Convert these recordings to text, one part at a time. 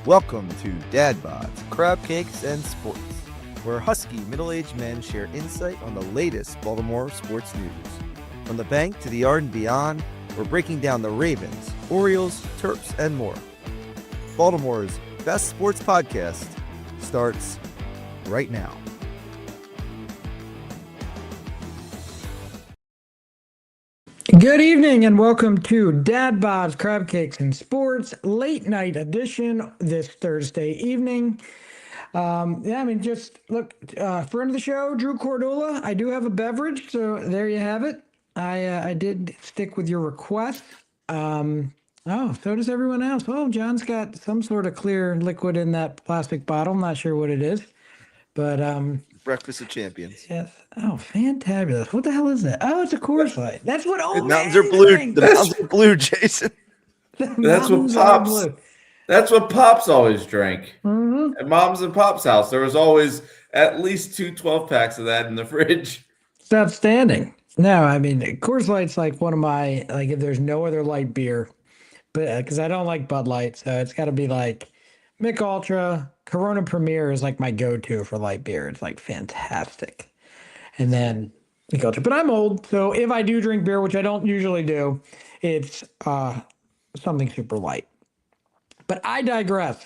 Welcome to Bods, Crabcakes, and Sports, where husky middle-aged men share insight on the latest Baltimore sports news. From the bank to the yard and beyond, we're breaking down the Ravens, Orioles, Terps, and more. Baltimore's best sports podcast starts right now. Good evening and welcome to Bods, Crabcakes, and Sports late night edition this Thursday evening. Just look, friend of the show, Drew Cordula. I do have a beverage, so there you have it. I did stick with your request. So does everyone else. Oh, John's got some sort of clear liquid in that plastic bottle. I'm not sure what it is, but Breakfast of Champions. yes. Oh, fantabulous. What the hell is that? Oh, it's a Coors Light. That's what old The mountains man are blue. drinks. The mountains are blue, Jason. That's what Mountains are Pops. blue. That's what Pops always drank. Mhm. At Mom's and Pop's house, there was always at least 2 12-packs of that in the fridge. It's outstanding. No, I mean, Coors Light's like one of my, like, if there's no other light beer, but because I don't like Bud Light, so it's got to be like Mick Ultra. Corona Premier is like my go-to for light beer. It's like fantastic. And then Mick Ultra. But I'm old, so if I do drink beer, which I don't usually do, it's something super light. But I digress.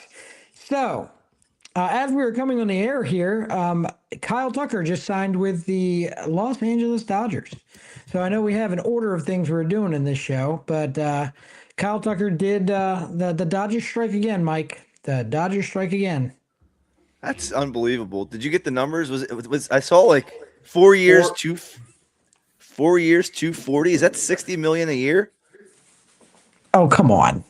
So, as we were coming on the air here, Kyle Tucker just signed with the Los Angeles Dodgers. So I know we have an order of things we're doing in this show, but Kyle Tucker did the Dodgers strike again, Mike. The Dodgers strike again. That's unbelievable. Did you get the numbers? Was I saw like 4 years, 240? Is that $60 million a year? Oh, come on.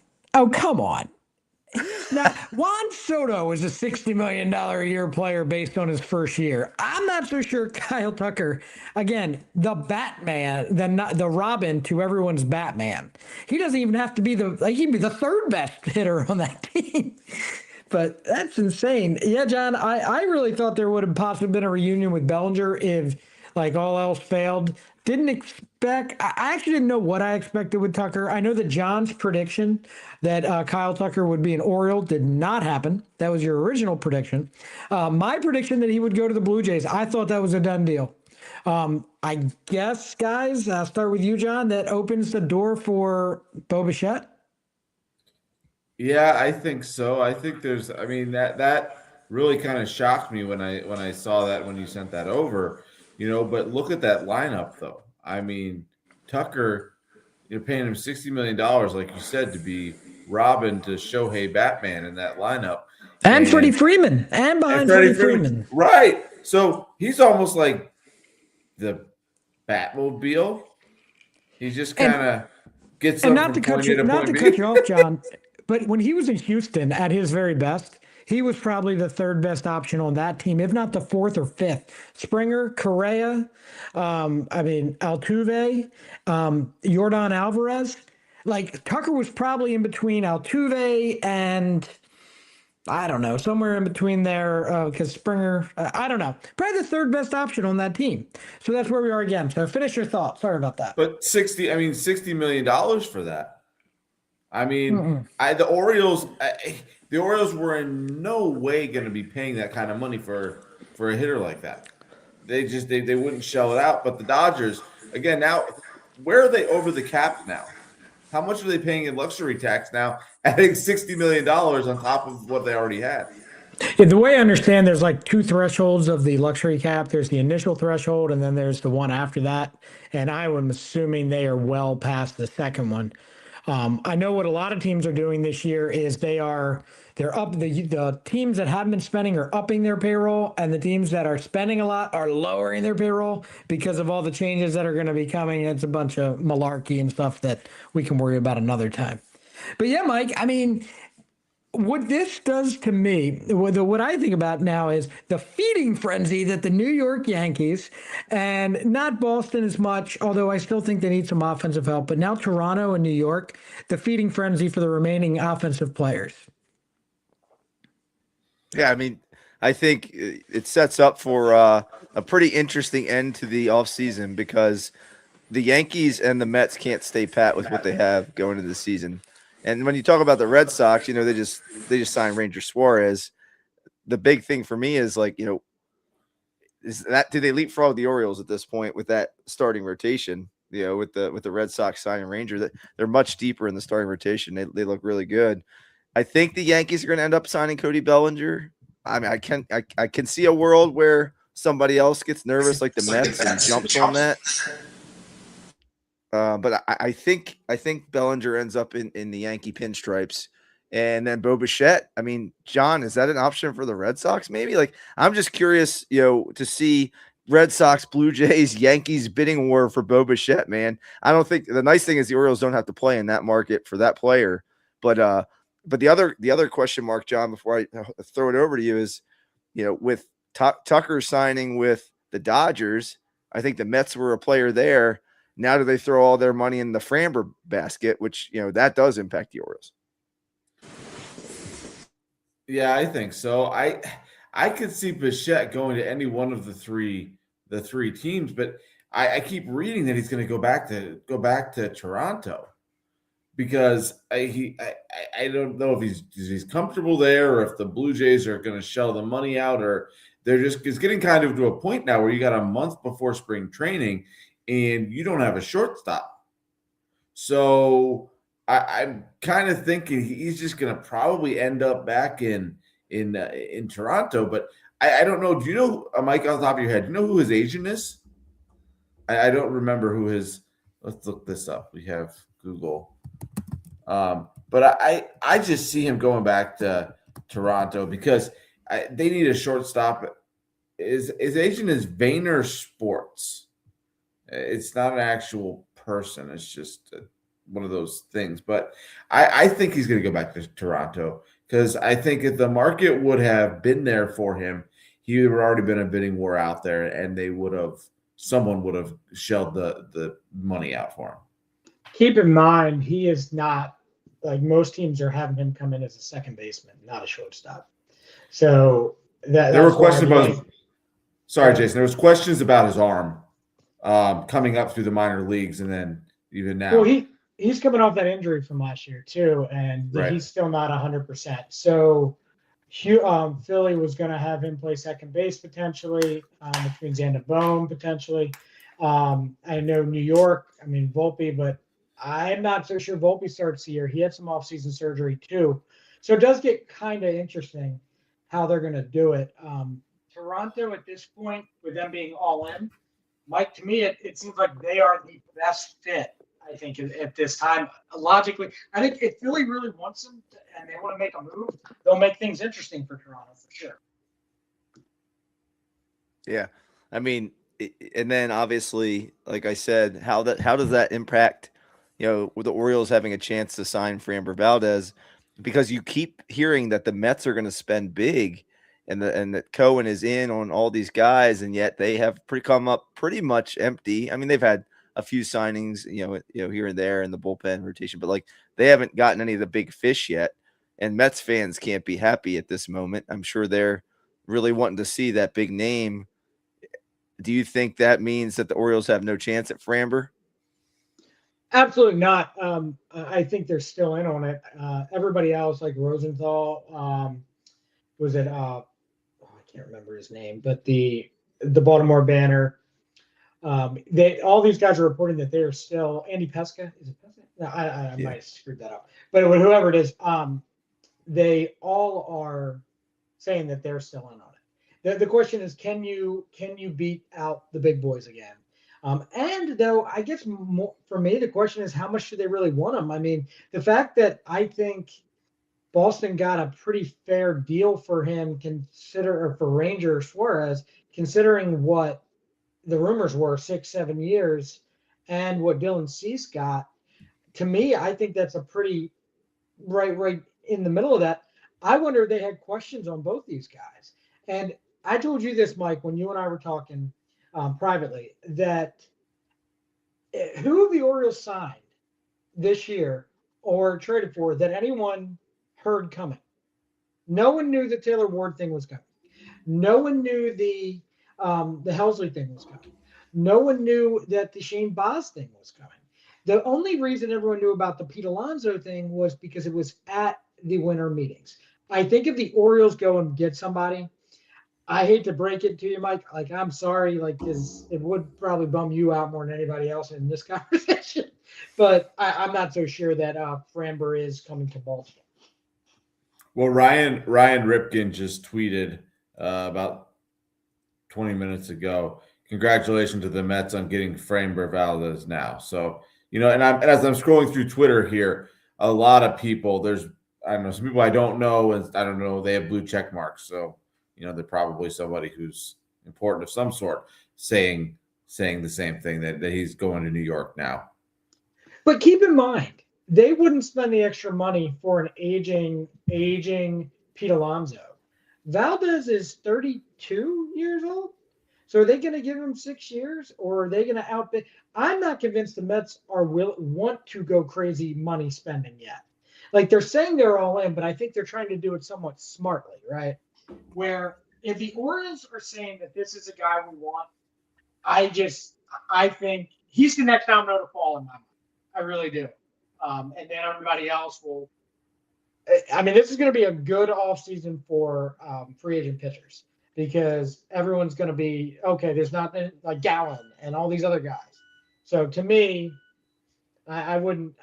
Now, Juan Soto is a $60 million a year player based on his first year. I'm not so sure Kyle Tucker, again, the Batman, the Robin to everyone's Batman. He doesn't even have to be he'd be the third best hitter on that team. But that's insane. Yeah, John, I really thought there would have possibly been a reunion with Bellinger if, like, all else failed. I actually didn't know what I expected with Tucker. I know that John's prediction that Kyle Tucker would be an Oriole did not happen. That was your original prediction. My prediction that he would go to the Blue Jays, I thought that was a done deal. I guess, guys, I'll start with you, John. That opens the door for Bo Bichette. Yeah, I think so. I think that really kind of shocked me when I saw that when you sent that over. But look at that lineup, though. I mean, Tucker, you're paying him $60 million, like you said, to be Robin to Shohei Batman in that lineup. And Freddie Freeman. And behind Freddie Freeman. Right. So he's almost like the Batmobile. He just kind of gets and up not to from cut point you, A to not point to B. cut you off, John, but when he was in Houston at his very best, he was probably the third best option on that team, if not the fourth or fifth. Springer, Correa, Altuve, Yordan Alvarez. Like, Tucker was probably in between Altuve and, I don't know, somewhere in between there, because Springer, I don't know, probably the third best option on that team. So that's where we are again. So finish your thought. Sorry about that. But $60 million for that. I mean, the Orioles were in no way going to be paying that kind of money for a hitter like that. They wouldn't shell it out. But the Dodgers, again, now, where are they over the cap now? How much are they paying in luxury tax now, adding $60 million on top of what they already had? Yeah, the way I understand, there's like two thresholds of the luxury cap. There's the initial threshold, and then there's the one after that. And I am assuming they are well past the second one. I know what a lot of teams are doing this year is they're up. The teams that haven't been spending are upping their payroll, and the teams that are spending a lot are lowering their payroll because of all the changes that are going to be coming. It's a bunch of malarkey and stuff that we can worry about another time. But yeah, Mike, I mean, what this does to me, what I think about now is the feeding frenzy that the New York Yankees, and not Boston as much, although I still think they need some offensive help, but now Toronto and New York, the feeding frenzy for the remaining offensive players. Yeah, I mean, I think it sets up for a pretty interesting end to the offseason because the Yankees and the Mets can't stay pat with what they have going into the season. And when you talk about the Red Sox, they just signed Ranger Suarez. The big thing for me is like, do they leapfrog the Orioles at this point with that starting rotation? With the Red Sox signing Ranger, that they're much deeper in the starting rotation. They look really good. I think the Yankees are going to end up signing Cody Bellinger. I mean, I can see a world where somebody else gets nervous, like the Mets, and jumps on that. But I think Bellinger ends up in the Yankee pinstripes, and then Bo Bichette. I mean, John, is that an option for the Red Sox? Maybe. Like, I'm just curious, to see Red Sox, Blue Jays, Yankees bidding war for Bo Bichette. Man, I don't think the nice thing is the Orioles don't have to play in that market for that player. But the other question mark, John, before I throw it over to you is, with Tucker signing with the Dodgers, I think the Mets were a player there. Now do they throw all their money in the Framber basket, which, that does impact the Orioles? Yeah, I think so. I could see Bichette going to any one of the three teams, but I keep reading that he's going to go back to Toronto because I don't know if he's comfortable there or if the Blue Jays are going to shell the money out, or it's getting kind of to a point now where you got a month before spring training and you don't have a shortstop. So I'm kind of thinking he's just going to probably end up back in Toronto. But I don't know. Do you know, Mike, off the top of your head, do you know who his agent is? I don't remember who his. Let's look this up. We have Google. But I just see him going back to Toronto because they need a shortstop. His agent is Vayner Sports. It's not an actual person. It's just one of those things. But I think he's going to go back to Toronto because I think if the market would have been there for him, he would have already been a bidding war out there, and someone would have shelled the money out for him. Keep in mind, he is not, like most teams are having him come in as a second baseman, not a shortstop. So there were questions about. Sorry, Jason. There was questions about his arm. Coming up through the minor leagues, and then even now. Well, he's coming off that injury from last year too, and right. He's still not 100%. So, Philly was going to have him play second base potentially, which means Xander Bohm potentially. I know New York. I mean Volpe, but I'm not so sure Volpe starts the year. He had some offseason surgery too, so it does get kind of interesting how they're going to do it. Toronto at this point, with them being all in. Mike, to me, it seems like they are the best fit, I think, at this time. Logically, I think if Philly really wants them and they want to make a move, they'll make things interesting for Toronto for sure. Yeah. I mean, and then obviously, like I said, how does that impact, with the Orioles having a chance to sign Framber Valdez? Because you keep hearing that the Mets are going to spend big, and that Cohen is in on all these guys, and yet they have come up pretty much empty. I mean, they've had a few signings, here and there in the bullpen rotation, but like they haven't gotten any of the big fish yet. And Mets fans can't be happy at this moment. I'm sure they're really wanting to see that big name. Do you think that means that the Orioles have no chance at Framber? Absolutely not. I think they're still in on it. Everybody else, like Rosenthal, was it? I can't remember his name, but the Baltimore Banner. All these guys are reporting that they are still Andy Pesca. Is it Pesca? No, I might have screwed that up. But whoever it is, they all are saying that they're still in on it. The question is, can you beat out the big boys again? And though I guess more, for me, the question is how much do they really want him? I mean, the fact that I think Boston got a pretty fair deal for him, for Ranger Suarez, considering what the rumors were 6-7 years and what Dylan Cease got. To me, I think that's a pretty right in the middle of that. I wonder if they had questions on both these guys. And I told you this, Mike, when you and I were talking privately, that who the Orioles signed this year or traded for that anyone heard coming. No one knew the Taylor Ward thing was coming. No one knew the Helsley thing was coming. No one knew that the Shane Boz thing was coming. The only reason everyone knew about the Pete Alonso thing was because it was at the winter meetings. I think if the Orioles go and get somebody, I hate to break it to you, Mike. Like, I'm sorry, like, because it would probably bum you out more than anybody else in this conversation. But I'm not so sure that Framber is coming to Baltimore. Well, Ryan Ripken just tweeted about 20 minutes ago. Congratulations to the Mets on getting Framber Valdez now. So, and as I'm scrolling through Twitter here, a lot of people, I don't know, some people I don't know, and I don't know, they have blue check marks. So, they're probably somebody who's important of some sort saying the same thing, that he's going to New York now. But keep in mind, they wouldn't spend the extra money for an aging Pete Alonso. Valdez is 32 years old. So are they going to give him 6 years, or are they going to outbid? I'm not convinced the Mets want to go crazy money spending yet. Like, they're saying they're all in, but I think they're trying to do it somewhat smartly, right? Where if the Orioles are saying that this is a guy we want, I think he's the next domino to fall in my mind. I really do. And then everybody else will. I mean, this is going to be a good offseason for free agent pitchers, because everyone's going to be, okay, there's not like Gallen and all these other guys. So to me, I wouldn't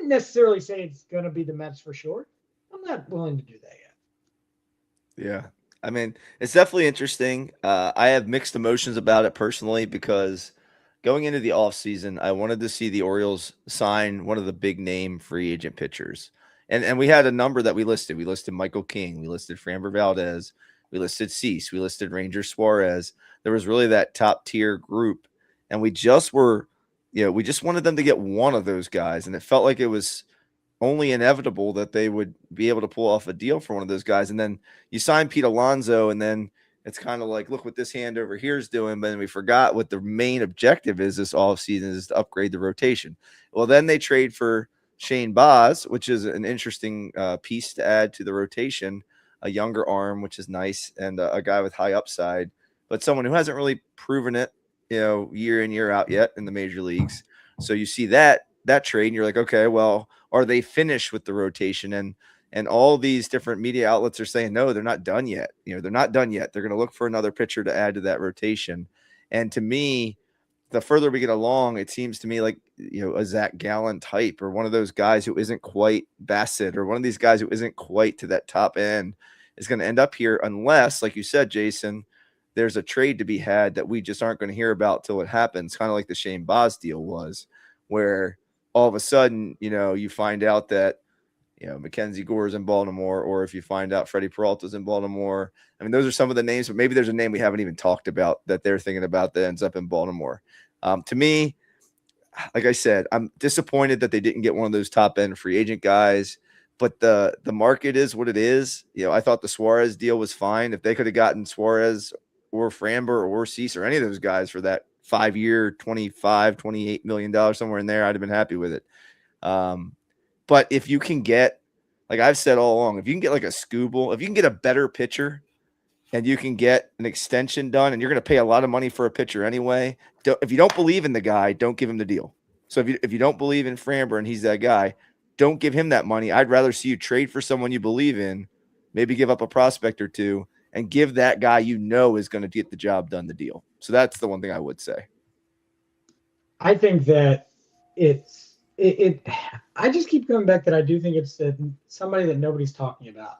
necessarily say it's going to be the Mets for sure. I'm not willing to do that yet. Yeah. I mean, it's definitely interesting. I have mixed emotions about it personally, because going into the offseason, I wanted to see the Orioles sign one of the big name free agent pitchers. And we had a number that we listed. We listed Michael King. We listed Framber Valdez. We listed Cease. We listed Ranger Suarez. There was really that top tier group. And we just wanted them to get one of those guys. And it felt like it was only inevitable that they would be able to pull off a deal for one of those guys. And then you sign Pete Alonso, and then it's kind of like, look what this hand over here is doing. But then we forgot what the main objective is this offseason, is to upgrade the rotation. Well, then they trade for Shane Bods, which is an interesting piece to add to the rotation, a younger arm, which is nice, and a guy with high upside, but someone who hasn't really proven it, year in, year out yet in the major leagues. So you see that trade, and you're like, okay, well, are they finished with the rotation? And all these different media outlets are saying, no, they're not done yet. They're not done yet. They're going to look for another pitcher to add to that rotation. And to me, the further we get along, it seems to me like, a Zach Gallen type, or one of those guys who isn't quite Bassett, or one of these guys who isn't quite to that top end, is going to end up here, unless, like you said, Jason, there's a trade to be had that we just aren't going to hear about till it happens, kind of like the Shane Boz deal was, where all of a sudden, you find out that, Mackenzie Gore's in Baltimore, or if you find out Freddie Peralta's in Baltimore. I mean, those are some of the names, but maybe there's a name we haven't even talked about that they're thinking about that ends up in Baltimore. To me, like I said, I'm disappointed that they didn't get one of those top end free agent guys, but the market is what it is. I thought the Suarez deal was fine. If they could have gotten Suarez or Framber or Cease or any of those guys for that 5-year, $28 million, somewhere in there, I'd have been happy with it. But if you can get, like I've said all along, if you can get like a Skubal, if you can get a better pitcher, and you can get an extension done, and you're going to pay a lot of money for a pitcher anyway, if you don't believe in the guy, don't give him the deal. So if you don't believe in Framber and he's that guy, don't give him that money. I'd rather see you trade for someone you believe in, maybe give up a prospect or two, and give that guy is going to get the job done the deal. So that's the one thing I would say. I think that I just keep coming back that I do think it's somebody that nobody's talking about.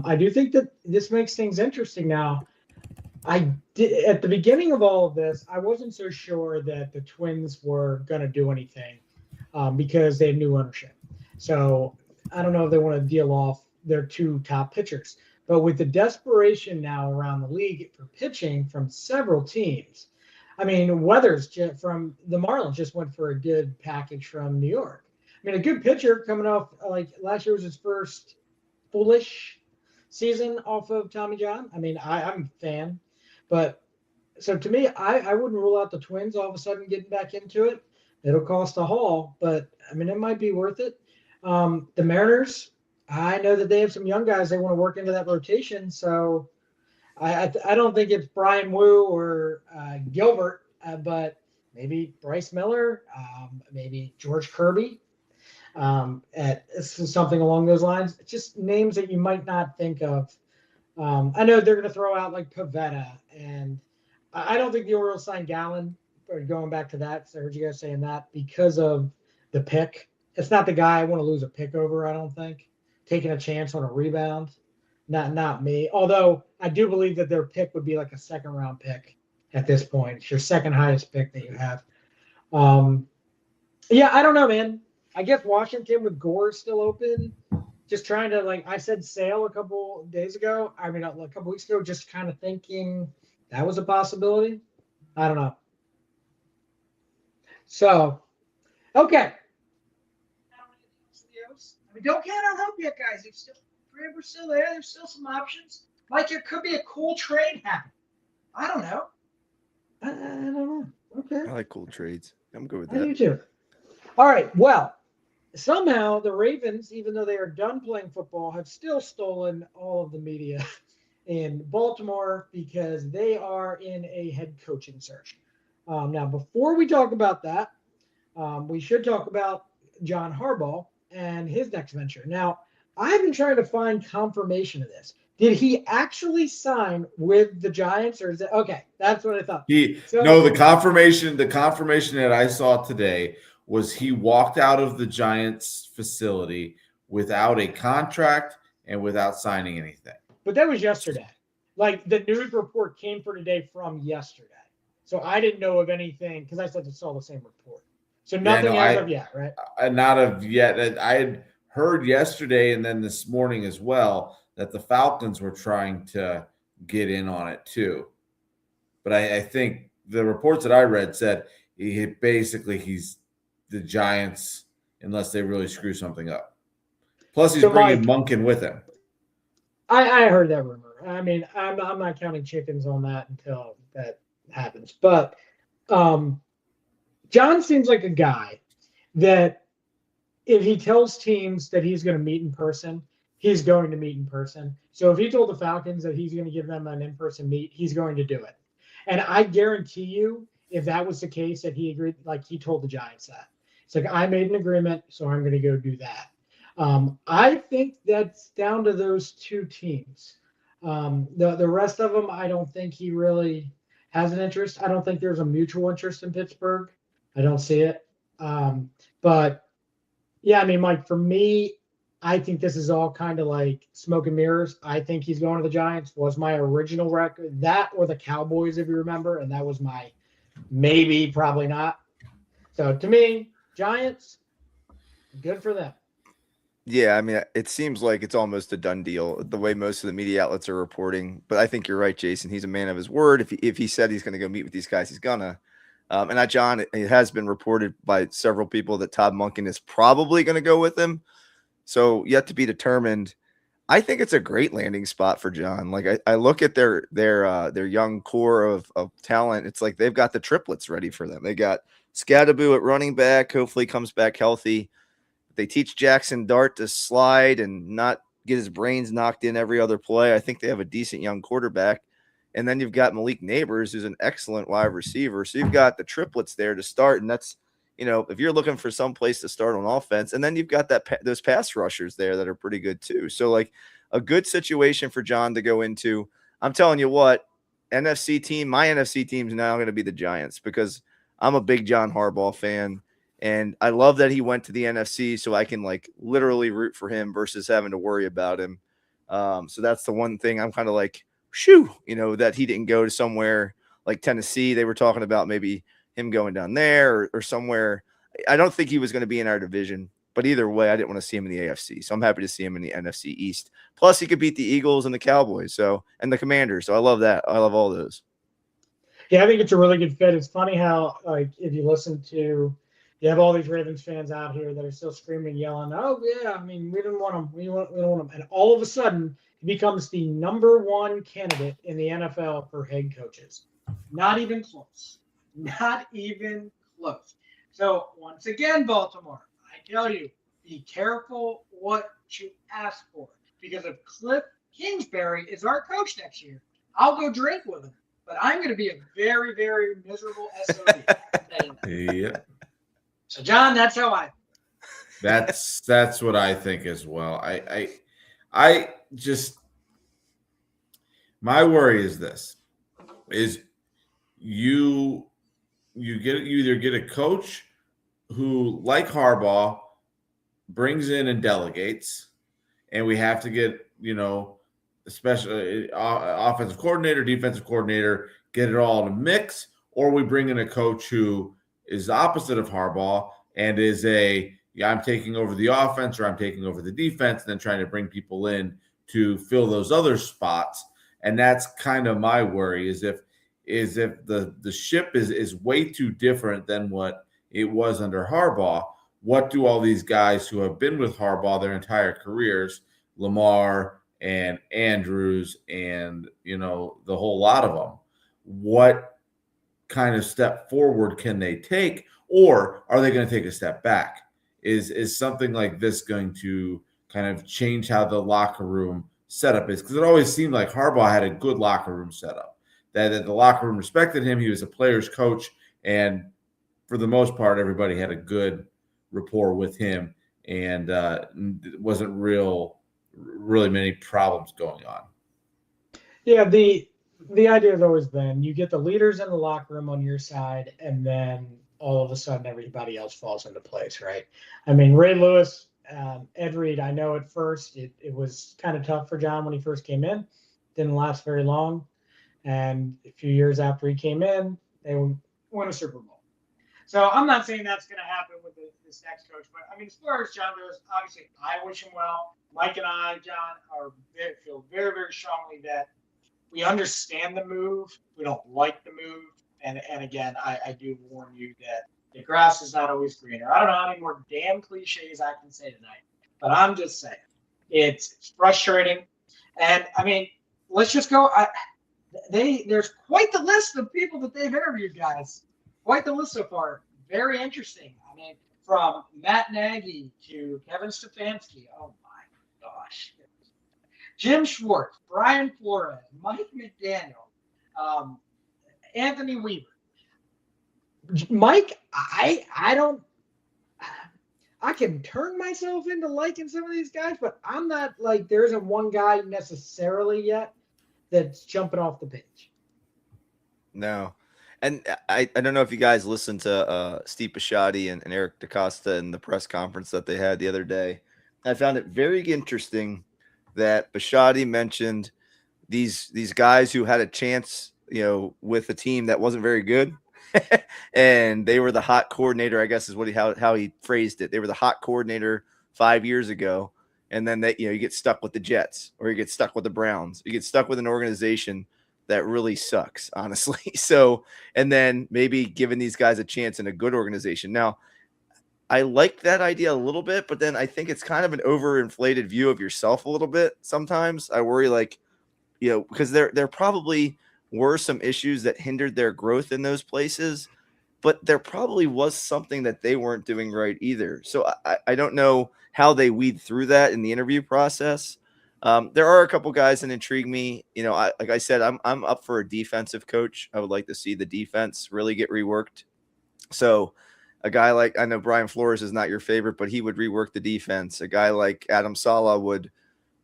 I do think that this makes things interesting now. At the beginning of all of this, I wasn't so sure that the Twins were going to do anything because they had new ownership. So I don't know if they want to deal off their two top pitchers. But with the desperation now around the league for pitching from several teams, I mean, Weathers from the Marlins just went for a good package from New York. I mean, a good pitcher coming off, like last year was his first foolish season off of Tommy John. I mean, I'm a fan. But so to me, I wouldn't rule out the Twins all of a sudden getting back into it. It'll cost a haul, but I mean, it might be worth it. The Mariners, I know that they have some young guys they want to work into that rotation. So I don't think it's Brian Wu or Gilbert, but maybe Bryce Miller, maybe George Kirby, at something along those lines. Just names that you might not think of. I know they're going to throw out like Pavetta, and I don't think the Orioles signed Gallen. Or going back to that, so I heard you guys saying that because of the pick. It's not the guy I want to lose a pick over. I don't think taking a chance on a rebound. Not me. Although I do believe that their pick would be like a second round pick at this point. It's your second highest pick that you have. Yeah, I don't know, man. I guess Washington with Gore still open. Just trying to, like I said, Sale a couple days ago. I mean, a couple weeks ago, just kind of thinking that was a possibility. I don't know. So, okay. I mean, don't count on hope yet, guys. If we're still there, there's still some options. Like, it could be a cool trade happen. I don't know. I don't know. Okay. I like cool trades. I'm good with I do that. too. All right. Well, somehow the Ravens, even though they are done playing football, have still stolen all of the media in Baltimore because they are in a head coaching search. Now, before we talk about that, we should talk about John Harbaugh and his next venture. Now, I've been trying to find confirmation of this. Did he actually sign with the Giants, or is it okay? That's what I thought. The confirmation that I saw today was he walked out of the Giants facility without a contract and without signing anything. But that was yesterday. Like, the news report came for today from yesterday. So I didn't know of anything because I saw the same report. So nothing as of yet, right? Not of yet. I had heard yesterday and then this morning as well that the Falcons were trying to get in on it too. But I think the reports that I read said he's the Giants unless they really screw something up. Plus, he's bringing Monken with him. I heard that rumor. I mean, I'm not counting chickens on that until that happens. But John seems like a guy that if he tells teams that he's going to meet in person, he's going to meet in person. So if he told the Falcons that he's going to give them an in-person meet, he's going to do it. And I guarantee you, if that was the case, that he agreed, like he told the Giants that. It's like, I made an agreement, so I'm going to go do that. I think that's down to those two teams. The rest of them, I don't think he really has an interest. I don't think there's a mutual interest in Pittsburgh. I don't see it. But yeah, I mean, Mike, for me, I think this is all kind of like smoke and mirrors. I think he's going to the Giants was my original record. That or the Cowboys, if you remember. And that was my maybe, probably not. So to me, Giants, good for them. Yeah, I mean, it seems like it's almost a done deal the way most of the media outlets are reporting. But I think you're right, Jason. He's a man of his word. If he said he's going to go meet with these guys, he's gonna. And that John, it has been reported by several people that Todd Monken is probably going to go with him. So yet to be determined. I think it's a great landing spot for John. Like I look at their young core of talent. It's like they've got the triplets ready for them. They got Scadaboo at running back. Hopefully comes back healthy. They teach Jackson Dart to slide and not get his brains knocked in every other play. I think they have a decent young quarterback. And then you've got Malik Neighbors, who's an excellent wide receiver. So you've got the triplets there to start. And that's, if you're looking for some place to start on offense, and then you've got those pass rushers there that are pretty good too. So like a good situation for John to go into. I'm telling you what, my NFC team is now going to be the Giants because I'm a big John Harbaugh fan. And I love that he went to the NFC so I can like literally root for him versus having to worry about him. So that's the one thing I'm kind of like, that he didn't go to somewhere like Tennessee. They were talking about maybe him going down there or somewhere. I don't think he was going to be in our division, but either way, I didn't want to see him in the AFC. So I'm happy to see him in the NFC East. Plus he could beat the Eagles and the Cowboys. And the Commanders. So I love that. I love all those. Yeah, I think it's a really good fit. It's funny how, like, if you listen to, you have all these Ravens fans out here that are still screaming and yelling, oh, yeah, I mean, we didn't want him. We don't want him. And all of a sudden, he becomes the number one candidate in the NFL for head coaches. Not even close. Not even close. So, once again, Baltimore, I tell you, be careful what you ask for. Because if Cliff Kingsbury is our coach next year, I'll go drink with him. but I'm going to be a very, very miserable SOB. Yeah, So, John, that's how I. that's what I think as well. I just my worry is this: is you you either get a coach who, like Harbaugh, brings in and delegates, and we have to get especially offensive coordinator, defensive coordinator, get it all in a mix, or we bring in a coach who is the opposite of Harbaugh and is I'm taking over the offense or I'm taking over the defense, and then trying to bring people in to fill those other spots. And that's kind of my worry is if the ship is way too different than what it was under Harbaugh. What do all these guys who have been with Harbaugh their entire careers, Lamar and Andrews and the whole lot of them, what kind of step forward can they take, or are they going to take a step back? Is something like this going to kind of change how the locker room setup is? Because it always seemed like Harbaugh had a good locker room setup, that the locker room respected him. He was a player's coach, and for the most part, everybody had a good rapport with him, and it wasn't really many problems going on. Yeah, the idea has always been you get the leaders in the locker room on your side, and then all of a sudden everybody else falls into place, right? I mean, Ray Lewis, Ed Reed, I know at first it was kind of tough for John when he first came in. Didn't last very long. And a few years after he came in, they won a Super Bowl. So I'm not saying that's going to happen with this next coach, but I mean, as far as John goes, obviously I wish him well. Mike and I, John, feel very, very strongly that we understand the move. We don't like the move. And again, I do warn you that the grass is not always greener. I don't know how many more damn cliches I can say tonight, but I'm just saying it's frustrating. And I mean, let's just go. There's quite the list of people that they've interviewed, guys. Quite the list so far. Very interesting. I mean, from Matt Nagy to Kevin Stefanski. Oh my gosh. Jim Schwartz, Brian Flores, Mike McDaniel, Anthony Weaver. Mike, I can turn myself into liking some of these guys, but I'm not like there isn't one guy necessarily yet that's jumping off the page. No. And I don't know if you guys listened to Steve Bisciotti and Eric DaCosta in the press conference that they had the other day. I found it very interesting that Bisciotti mentioned these guys who had a chance, with a team that wasn't very good, and they were the hot coordinator, I guess is how he phrased it. They were the hot coordinator 5 years ago, and then you get stuck with the Jets, or you get stuck with the Browns. You get stuck with an organization that really sucks, honestly. So, and then maybe giving these guys a chance in a good organization. Now, I like that idea a little bit, but then I think it's kind of an overinflated view of yourself a little bit. Sometimes I worry, because there probably were some issues that hindered their growth in those places, but there probably was something that they weren't doing right either. So I don't know how they weed through that in the interview process. There are a couple guys that intrigue me. Like I said, I'm up for a defensive coach. I would like to see the defense really get reworked. So a guy like, I know Brian Flores is not your favorite, but he would rework the defense. A guy like Adam Saleh would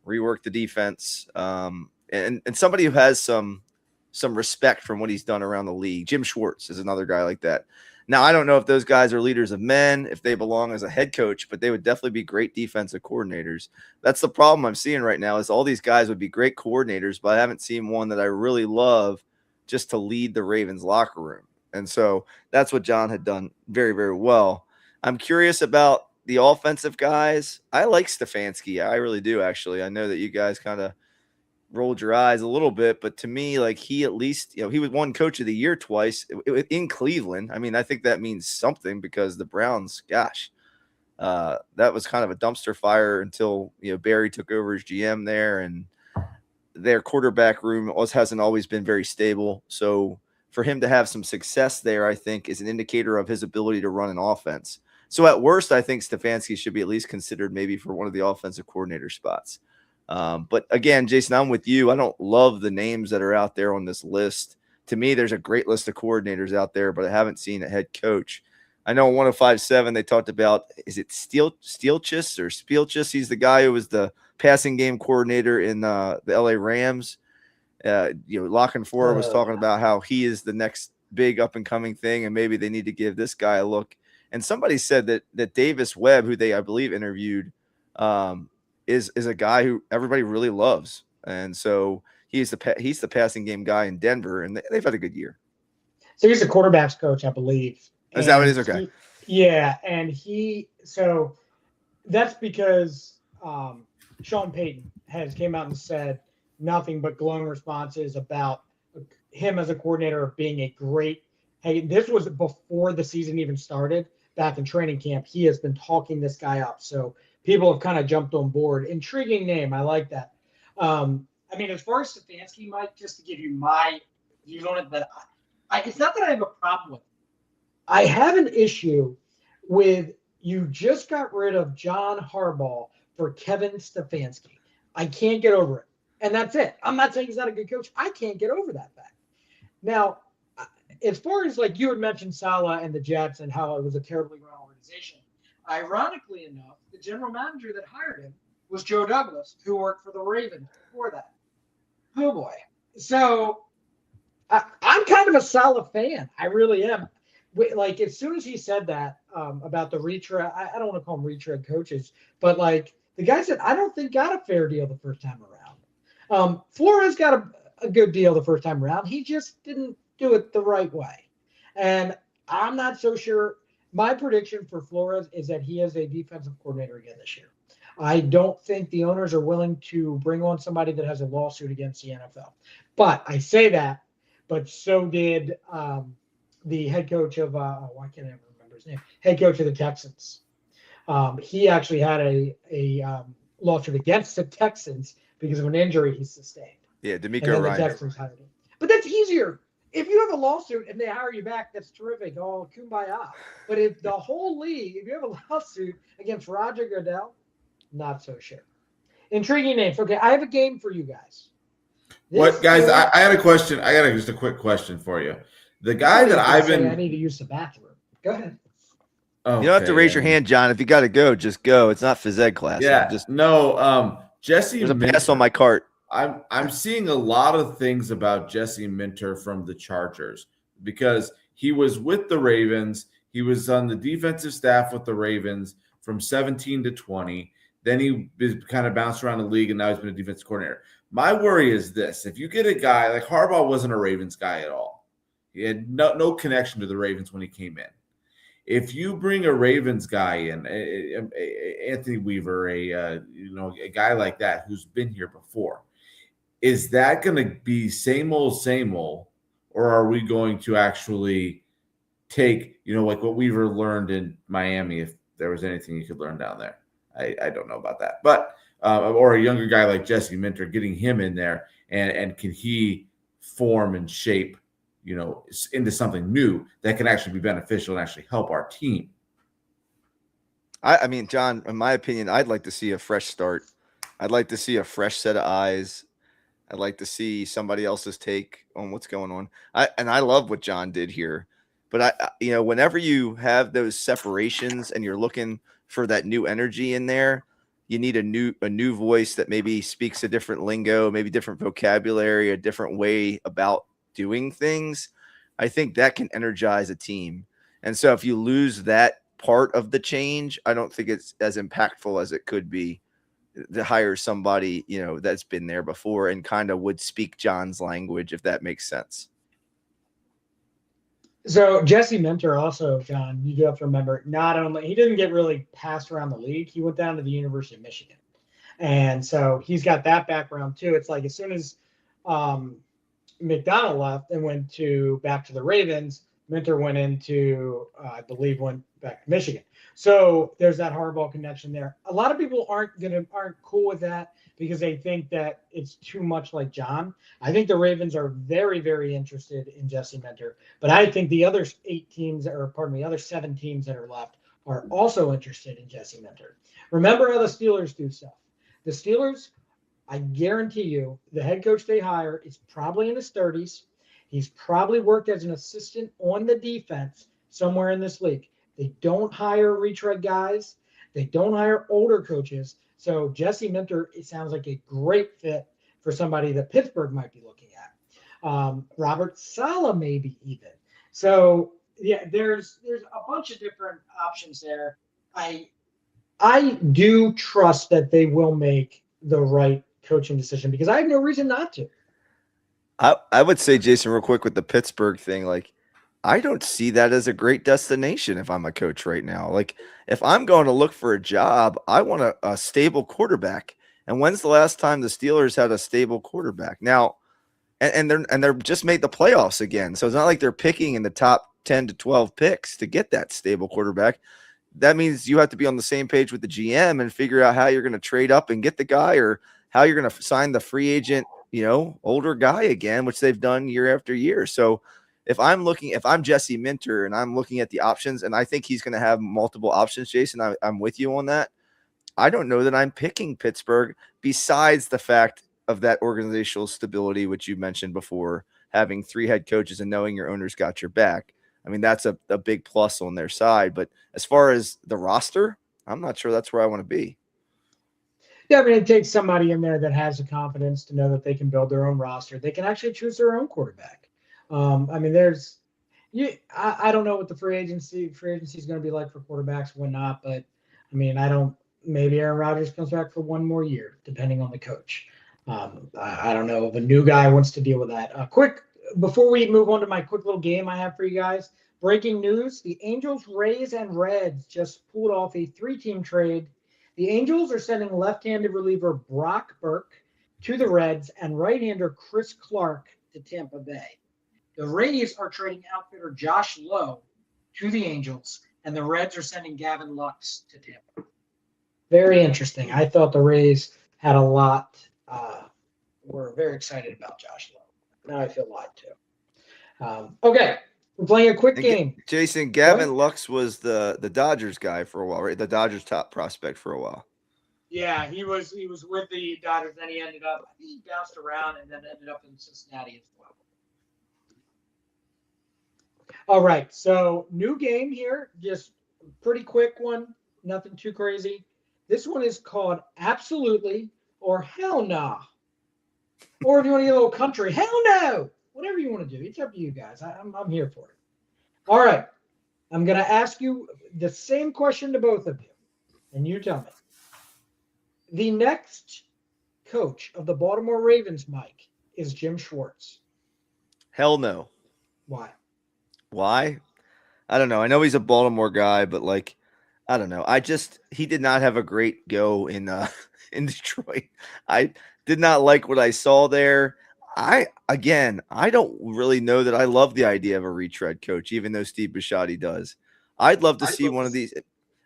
rework the defense. And somebody who has some respect from what he's done around the league. Jim Schwartz is another guy like that. Now, I don't know if those guys are leaders of men, if they belong as a head coach, but they would definitely be great defensive coordinators. That's the problem I'm seeing right now is all these guys would be great coordinators, but I haven't seen one that I really love just to lead the Ravens locker room. And so that's what John had done very, very well. I'm curious about the offensive guys. I like Stefanski. I really do, actually. I know that you guys kind of rolled your eyes a little bit, but to me, he at least, he was won coach of the year twice in Cleveland. I mean, I think that means something because the Browns, gosh, that was kind of a dumpster fire until, Barry took over as GM there, and their quarterback room hasn't always been very stable. So for him to have some success there, I think is an indicator of his ability to run an offense. So at worst, I think Stefanski should be at least considered maybe for one of the offensive coordinator spots. But again, Jason, I'm with you. I don't love the names that are out there on this list. to me, there's a great list of coordinators out there, but I haven't seen a head coach. I know in 105.7 they talked about, is it Steelchis or Spielchis? He's the guy who was the passing game coordinator in the LA Rams. Lock and Four was talking about how he is the next big up and coming thing, and maybe they need to give this guy a look. And somebody said that Davis Webb, who they I believe interviewed, is a guy who everybody really loves, and so he's the passing game guy in Denver, and they've had a good year. So he's a quarterbacks coach, I believe. Is that what it is? Okay. So that's because Sean Payton has came out and said nothing but glowing responses about him as a coordinator of being a great. Hey, this was before the season even started. Back in training camp, he has been talking this guy up. So people have kind of jumped on board. Intriguing name. I like that. As far as Stefanski, Mike, just to give you my views on it, but it's not that I have a problem with it. I have an issue with you just got rid of John Harbaugh for Kevin Stefanski. I can't get over it. And that's it. I'm not saying he's not a good coach. I can't get over that fact. Now, as far as like you had mentioned Saleh and the Jets and how it was a terribly run organization, ironically enough, the general manager that hired him was Joe Douglas, who worked for the Ravens before that. Oh, boy. So I'm kind of a Saleh fan. I really am. Like, as soon as he said that about the retread, I don't want to call them retread coaches, but like the guy said, I don't think got a fair deal the first time around. Flores got a good deal the first time around. He just didn't do it the right way. And I'm not so sure. My prediction for Flores is that he is a defensive coordinator again this year. I don't think the owners are willing to bring on somebody that has a lawsuit against the NFL. But I say that, but so did the head coach of why can't I remember his name? Head coach of the Texans. He actually had a lawsuit against the Texans because of an injury he sustained. Yeah, D'Amico Ryan. The Texans hired him. But that's easier. If you have a lawsuit and they hire you back, that's terrific. Oh, kumbaya. But if the whole league, if you have a lawsuit against Roger Goodell, not so sure. Intriguing names. Okay, I have a game for you guys. Guys? I had a question. I got just a quick question for you. The guy that I need to use the bathroom. Go ahead. Okay, you don't have to raise your hand, John. If you got to go, just go. It's not phys ed class. Yeah. Jesse. There's a pass on my cart. I'm seeing a lot of things about Jesse Minter from the Chargers because he was with the Ravens. He was on the defensive staff with the Ravens from 17 to 20. Then he kind of bounced around the league, and now he's been a defensive coordinator. My worry is this. If you get a guy like Harbaugh wasn't a Ravens guy at all. He had no connection to the Ravens when he came in. If you bring a Ravens guy in, Anthony Weaver, a guy like that who's been here before, is that going to be same old, or are we going to actually take, like what Weaver learned in Miami, if there was anything you could learn down there? I don't know about that. But or a younger guy like Jesse Minter, getting him in there, and can he form and shape, into something new that can actually be beneficial and actually help our team? I mean, John, in my opinion, I'd like to see a fresh start. I'd like to see a fresh set of eyes. I'd like to see somebody else's take on what's going on. I love what John did here, but whenever you have those separations and you're looking for that new energy in there, you need a new voice that maybe speaks a different lingo, maybe different vocabulary, a different way about doing things. I think that can energize a team. And so if you lose that part of the change, I don't think it's as impactful as it could be to hire somebody, that's been there before and kind of would speak John's language, if that makes sense. So Jesse Minter also, John, you do have to remember, not only he didn't get really passed around the league, he went down to the University of Michigan. And so he's got that background too. It's like as soon as McDonald left and went back to the Ravens, Minter went went back to Michigan. So there's that Harbaugh connection there. A lot of people aren't cool with that because they think that it's too much like John. I think the Ravens are very, very interested in Jesse Minter, but I think the other 7 teams that are left are also interested in Jesse Minter. Remember how the Steelers do stuff. The Steelers, I guarantee you, the head coach they hire is probably in his 30s. He's probably worked as an assistant on the defense somewhere in this league. They don't hire retread guys. They don't hire older coaches. So Jesse Minter, it sounds like a great fit for somebody that Pittsburgh might be looking at. Robert Saleh maybe even. So yeah, there's a bunch of different options there. I do trust that they will make the right coaching decision because I have no reason not to. I would say, Jason, real quick with the Pittsburgh thing, like, I don't see that as a great destination if I'm a coach right now. Like, if I'm going to look for a job, I want a stable quarterback. And when's the last time the Steelers had a stable quarterback? Now, and they're just made the playoffs again. So it's not like they're picking in the top 10 to 12 picks to get that stable quarterback. That means you have to be on the same page with the GM and figure out how you're going to trade up and get the guy, or how you're going to sign the free agent, older guy again, which they've done year after year. So if I'm Jesse Minter and I'm looking at the options, and I think he's going to have multiple options, Jason, I'm with you on that. I don't know that I'm picking Pittsburgh, besides the fact of that organizational stability, which you mentioned before, having 3 head coaches and knowing your owner's got your back. I mean, that's a big plus on their side. But as far as the roster, I'm not sure that's where I want to be. Yeah, I mean, it takes somebody in there that has the confidence to know that they can build their own roster. They can actually choose their own quarterback. I mean, I don't know what the free agency is going to be like for quarterbacks, whatnot, but I mean, maybe Aaron Rodgers comes back for one more year, depending on the coach. I don't know if a new guy wants to deal with that. Before we move on to my quick little game I have for you guys, breaking news: the Angels, Rays, and Reds just pulled off a 3-team trade. The Angels are sending left-handed reliever Brock Burke to the Reds and right-hander Chris Clark to Tampa Bay. The Rays are trading outfitter Josh Lowe to the Angels, and the Reds are sending Gavin Lux to Tampa. Very interesting. I thought the Rays had a lot. We're very excited about Josh Lowe. Now I feel lied to. Okay, we're playing a quick game. Jason, Gavin Lux was the Dodgers guy for a while, right? The Dodgers top prospect for a while. Yeah, he was with the Dodgers, then he bounced around and then ended up in Cincinnati as well. All right, so new game here, just pretty quick one, nothing too crazy. This one is called Absolutely or Hell Nah. Or if you want to get a little country, hell no. Whatever you want to do. It's up to you guys. I'm here for it. All right. I'm going to ask you the same question to both of you. And you tell me. The next coach of the Baltimore Ravens, Mike, is Jim Schwartz. Hell no. Why? I don't know. I know he's a Baltimore guy, but I don't know. He did not have a great go in Detroit. I did not like what I saw there. I don't really know that I love the idea of a retread coach, even though Steve Bisciotti does. I'd love to see one of these,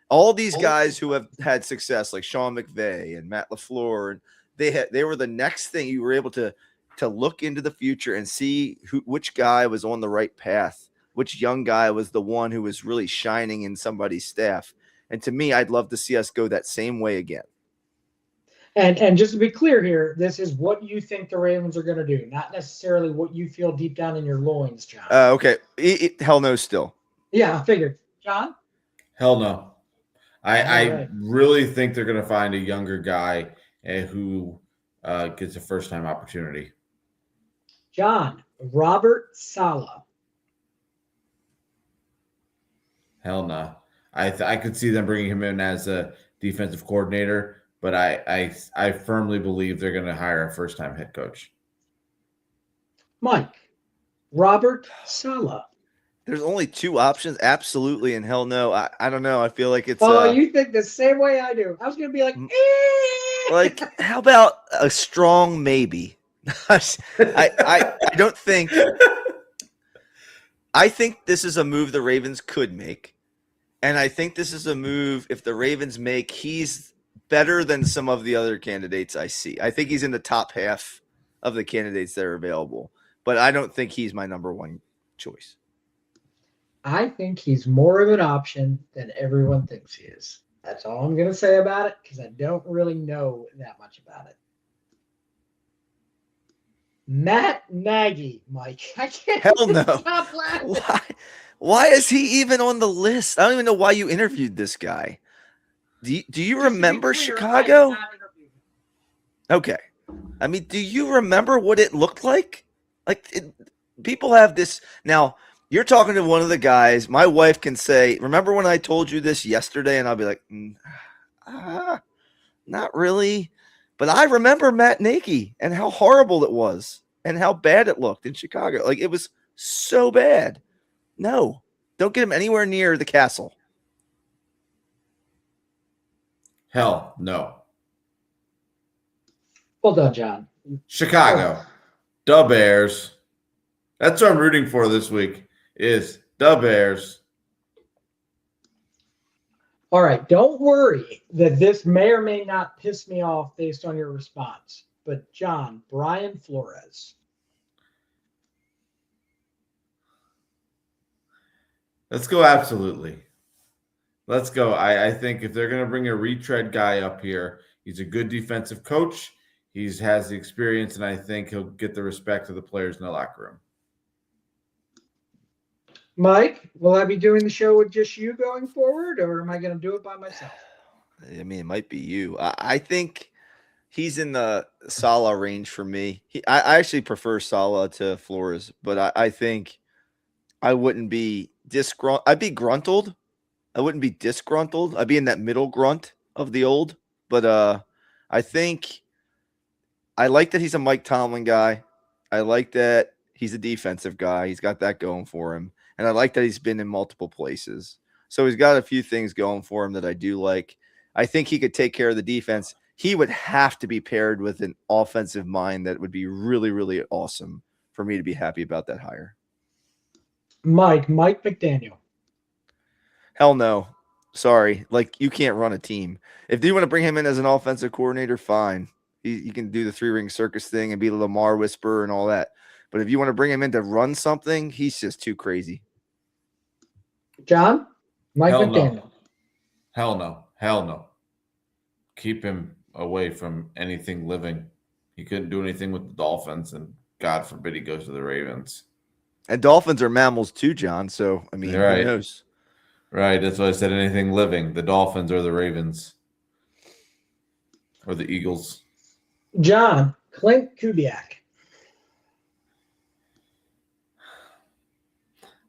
all these guys who have had success, like Sean McVay and Matt LaFleur, and they were the next thing. You were able to look into the future and see which guy was on the right path, which young guy was the one who was really shining in somebody's staff. And to me, I'd love to see us go that same way again. And just to be clear here, this is what you think the Ravens are going to do, not necessarily what you feel deep down in your loins, John. Okay. Hell no still. Yeah, I figured. John? Hell no. I really think they're going to find a younger guy who gets a first-time opportunity. John, Robert Saleh. Hell no. I could see them bringing him in as a defensive coordinator, but I firmly believe they're going to hire a first-time head coach. Mike, Robert Saleh. There's only 2 options, absolutely and hell no. I don't know. I feel like it's. You think the same way I do. I was going to be like, like, how about a strong maybe? I don't think. I think this is a move the Ravens could make. And I think this is a move, if the Ravens make, he's better than some of the other candidates I see. I think he's in the top half of the candidates that are available. But I don't think he's my number 1 choice. I think he's more of an option than everyone thinks he is. That's all I'm going to say about it because I don't really know that much about it. Matt Nagy, Mike. I can't Hell no. stop laughing. Why is he even on the list? I don't even know why you interviewed this guy. Do you Just to be remember clear, I did Chicago? not interview him. Okay. I mean, do you remember what it looked like? People have this. Now, you're talking to one of the guys. My wife can say, remember when I told you this yesterday? And I'll be like, not really. But I remember Matt Nagy and how horrible it was and how bad it looked in Chicago. Like, it was so bad. No, don't get him anywhere near the castle. Hell no. Well done, John. Chicago, the Bears. That's what I'm rooting for this week is the Bears. All right. Don't worry that this may or may not piss me off based on your response. But, John, Brian Flores. Let's go absolutely. Let's go. I think if they're going to bring a retread guy up here, he's a good defensive coach. He has the experience, and I think he'll get the respect of the players in the locker room. Mike, will I be doing the show with just you going forward, or am I going to do it by myself? I mean, it might be you. I think he's in the Saleh range for me. I actually prefer Saleh to Flores, but I think I wouldn't be disgruntled. I'd be gruntled. I wouldn't be disgruntled. I'd be in that middle grunt of the old. But I think I like that he's a Mike Tomlin guy. I like that he's a defensive guy. He's got that going for him. And I like that he's been in multiple places. So he's got a few things going for him that I do like. I think he could take care of the defense. He would have to be paired with an offensive mind that would be really, really awesome for me to be happy about that hire. Mike McDaniel. Hell no. Sorry. Like, you can't run a team. If you want to bring him in as an offensive coordinator, fine. He can do the three-ring circus thing and be the Lamar whisperer and all that. But if you want to bring him in to run something, he's just too crazy. John? Mike Hell McDaniel. no. Hell no. Hell no. Keep him away from anything living. He couldn't do anything with the Dolphins, and God forbid he goes to the Ravens. And Dolphins are mammals too, John. So, I mean, Right. Who knows? Right. That's why I said anything living. The Dolphins or the Ravens. Or the Eagles. John, Clint Kubiak.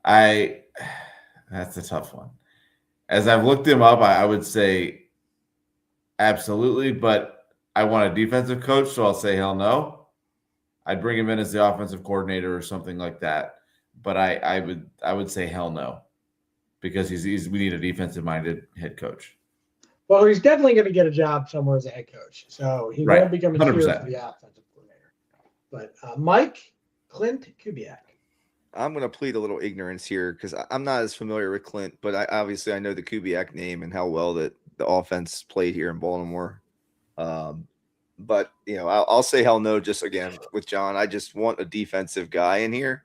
That's a tough one. As I've looked him up, I would say absolutely, but I want a defensive coach, so I'll say hell no. I'd bring him in as the offensive coordinator or something like that, but I would say hell no, because we need a defensive-minded head coach. Well, he's definitely going to get a job somewhere as a head coach, so he Right. won't become a 100%. for the offensive coordinator. But Mike, Clint Kubiak. I'm going to plead a little ignorance here because I'm not as familiar with Clint, but I know the Kubiak name and how well that the offense played here in Baltimore. But, I'll say hell no just again with John. I just want a defensive guy in here.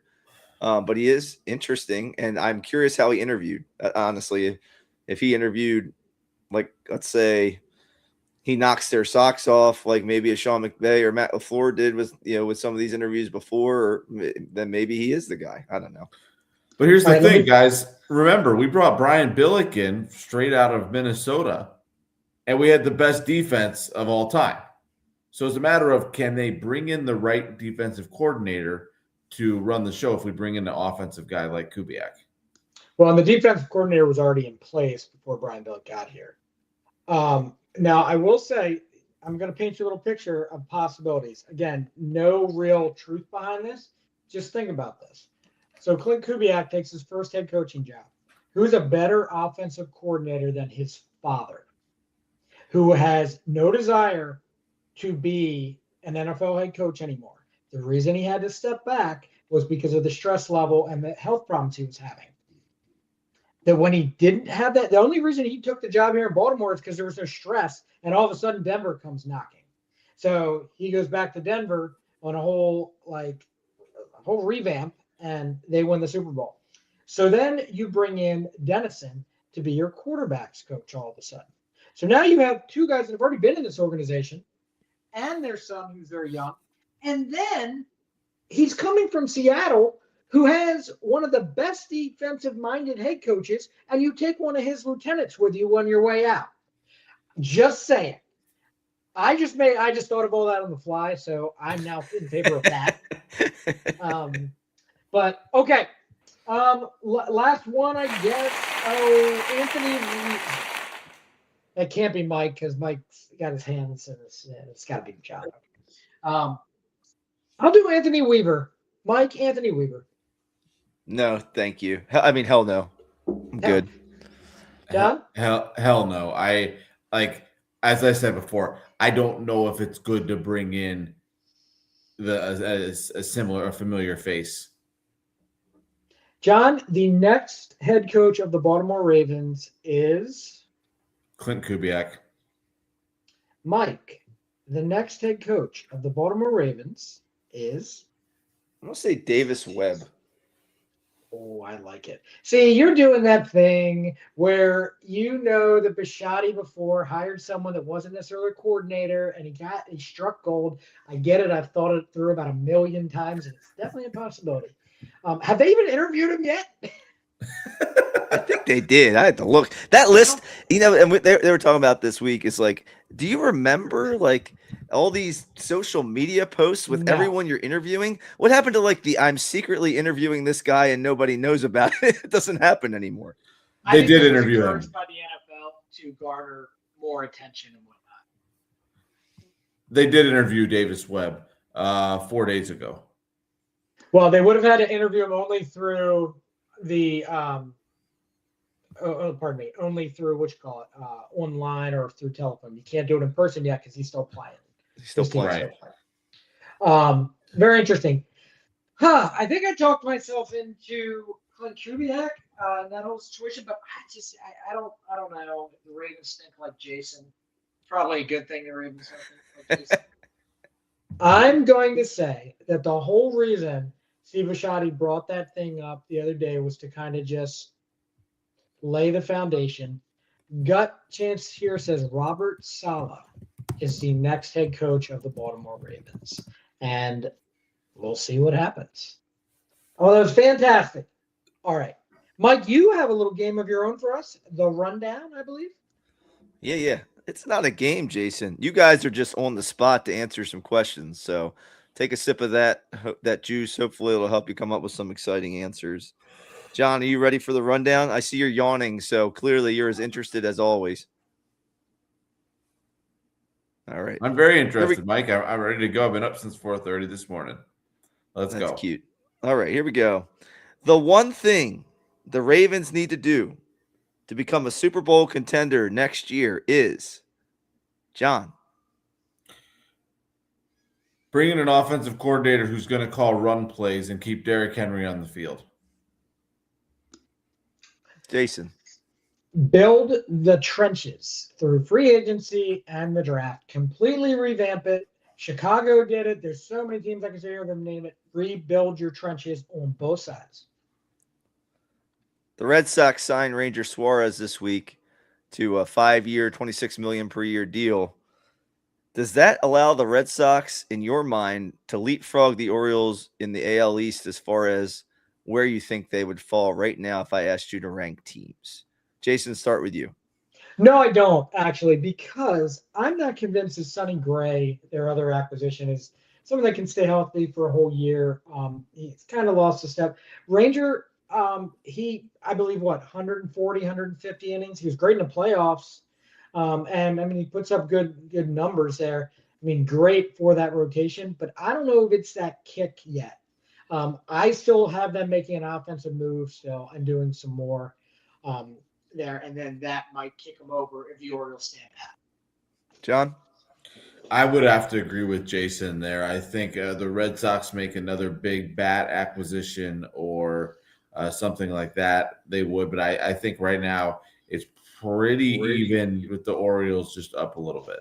But he is interesting, and I'm curious how he interviewed. Honestly, if he interviewed, like, let's say he knocks their socks off, like maybe a Sean McVay or Matt LaFleur did with some of these interviews before, or then maybe he is the guy. I don't know. But here's the thing, guys. Remember, we brought Brian Billick in straight out of Minnesota, and we had the best defense of all time. So it's a matter of, can they bring in the right defensive coordinator to run the show if we bring in an offensive guy like Kubiak? Well, and the defensive coordinator was already in place before Brian Billick got here. Now, I will say, I'm going to paint you a little picture of possibilities. Again, no real truth behind this. Just think about this. So Clint Kubiak takes his first head coaching job. Who's a better offensive coordinator than his father, who has no desire to be an NFL head coach anymore? The reason he had to step back was because of the stress level and the health problems he was having. That when he didn't have that, the only reason he took the job here in Baltimore is because there was no stress, and all of a sudden Denver comes knocking. So he goes back to Denver on a whole revamp, and they win the Super Bowl. So then you bring in Dennison to be your quarterbacks coach all of a sudden. So now you have two guys that have already been in this organization, and their son who's very young, and then he's coming from Seattle, who has one of the best defensive-minded head coaches, and you take one of his lieutenants with you on your way out. Just saying. I just thought of all that on the fly, so I'm now in favor of that. But okay. Last one, I guess. Oh, Anthony. That can't be Mike because Mike's got his hands in his. It's got to be John. I'll do Anthony Weaver. Mike, Anthony Weaver. No, thank you. I mean, hell no. I'm good. John? Hell no. I like, as I said before, I don't know if it's good to bring in a familiar face. John, the next head coach of the Baltimore Ravens is Clint Kubiak. Mike. The next head coach of the Baltimore Ravens is I'm gonna say Davis Webb. Oh, I like it. See, you're doing that thing where you know that Bisciotti before hired someone that wasn't necessarily a coordinator, and he struck gold. I get it. I've thought it through about 1,000,000 times, and it's definitely a possibility. Have they even interviewed him yet? I think they did. I had to look. That list, and they were talking about this week. Is like, do you remember like all these social media posts with everyone you're interviewing? What happened to like I'm secretly interviewing this guy and nobody knows about it? It doesn't happen anymore. They did interview him by the NFL to garner more attention and whatnot. They did interview Davis Webb 4 days ago. Well, they would have had to interview him only through the only through online or through telephone. You can't do it in person yet because he's still playing. Very interesting. I think I talked myself into Clint Kubiak in that whole situation, but I don't know. The Ravens think like Jason. Probably a good thing the Ravens think like Jason. I'm going to say that the whole reason Steve Bisciotti brought that thing up the other day was to kind of just lay the foundation. Gut chance here says Robert Saleh is the next head coach of the Baltimore Ravens. And we'll see what happens. Oh, that was fantastic. All right. Mike, you have a little game of your own for us. The rundown, I believe. Yeah. It's not a game, Jason. You guys are just on the spot to answer some questions. So take a sip of that juice. Hopefully it'll help you come up with some exciting answers. John, are you ready for the rundown? I see you're yawning, so clearly you're as interested as always. All right. I'm very interested, Mike. I'm ready to go. I've been up since 4:30 this morning. Let's go. That's cute. All right, here we go. The one thing the Ravens need to do to become a Super Bowl contender next year is, John. Bring in an offensive coordinator who's going to call run plays and keep Derrick Henry on the field. Jason. Build the trenches through free agency and the draft. Completely revamp it. Chicago did it. There's so many teams I can say here them name it. Rebuild your trenches on both sides. The Red Sox signed Ranger Suarez this week to a 5-year, $26 million per year deal. Does that allow the Red Sox, in your mind, to leapfrog the Orioles in the AL East as far as where you think they would fall right now if I asked you to rank teams? Jason, start with you. No, I don't, actually, because I'm not convinced that Sonny Gray, their other acquisition, is someone that can stay healthy for a whole year. He's kind of lost a step. Ranger, I believe, 140, 150 innings. He was great in the playoffs. And I mean, he puts up good numbers there. I mean, great for that rotation, but I don't know if it's that kick yet. I still have them making an offensive move still and doing some more there, and then that might kick them over if the Orioles stand pat. John? I would have to agree with Jason there. I think the Red Sox make another big bat acquisition or something like that, they would. But I think right now it's pretty even with the Orioles just up a little bit.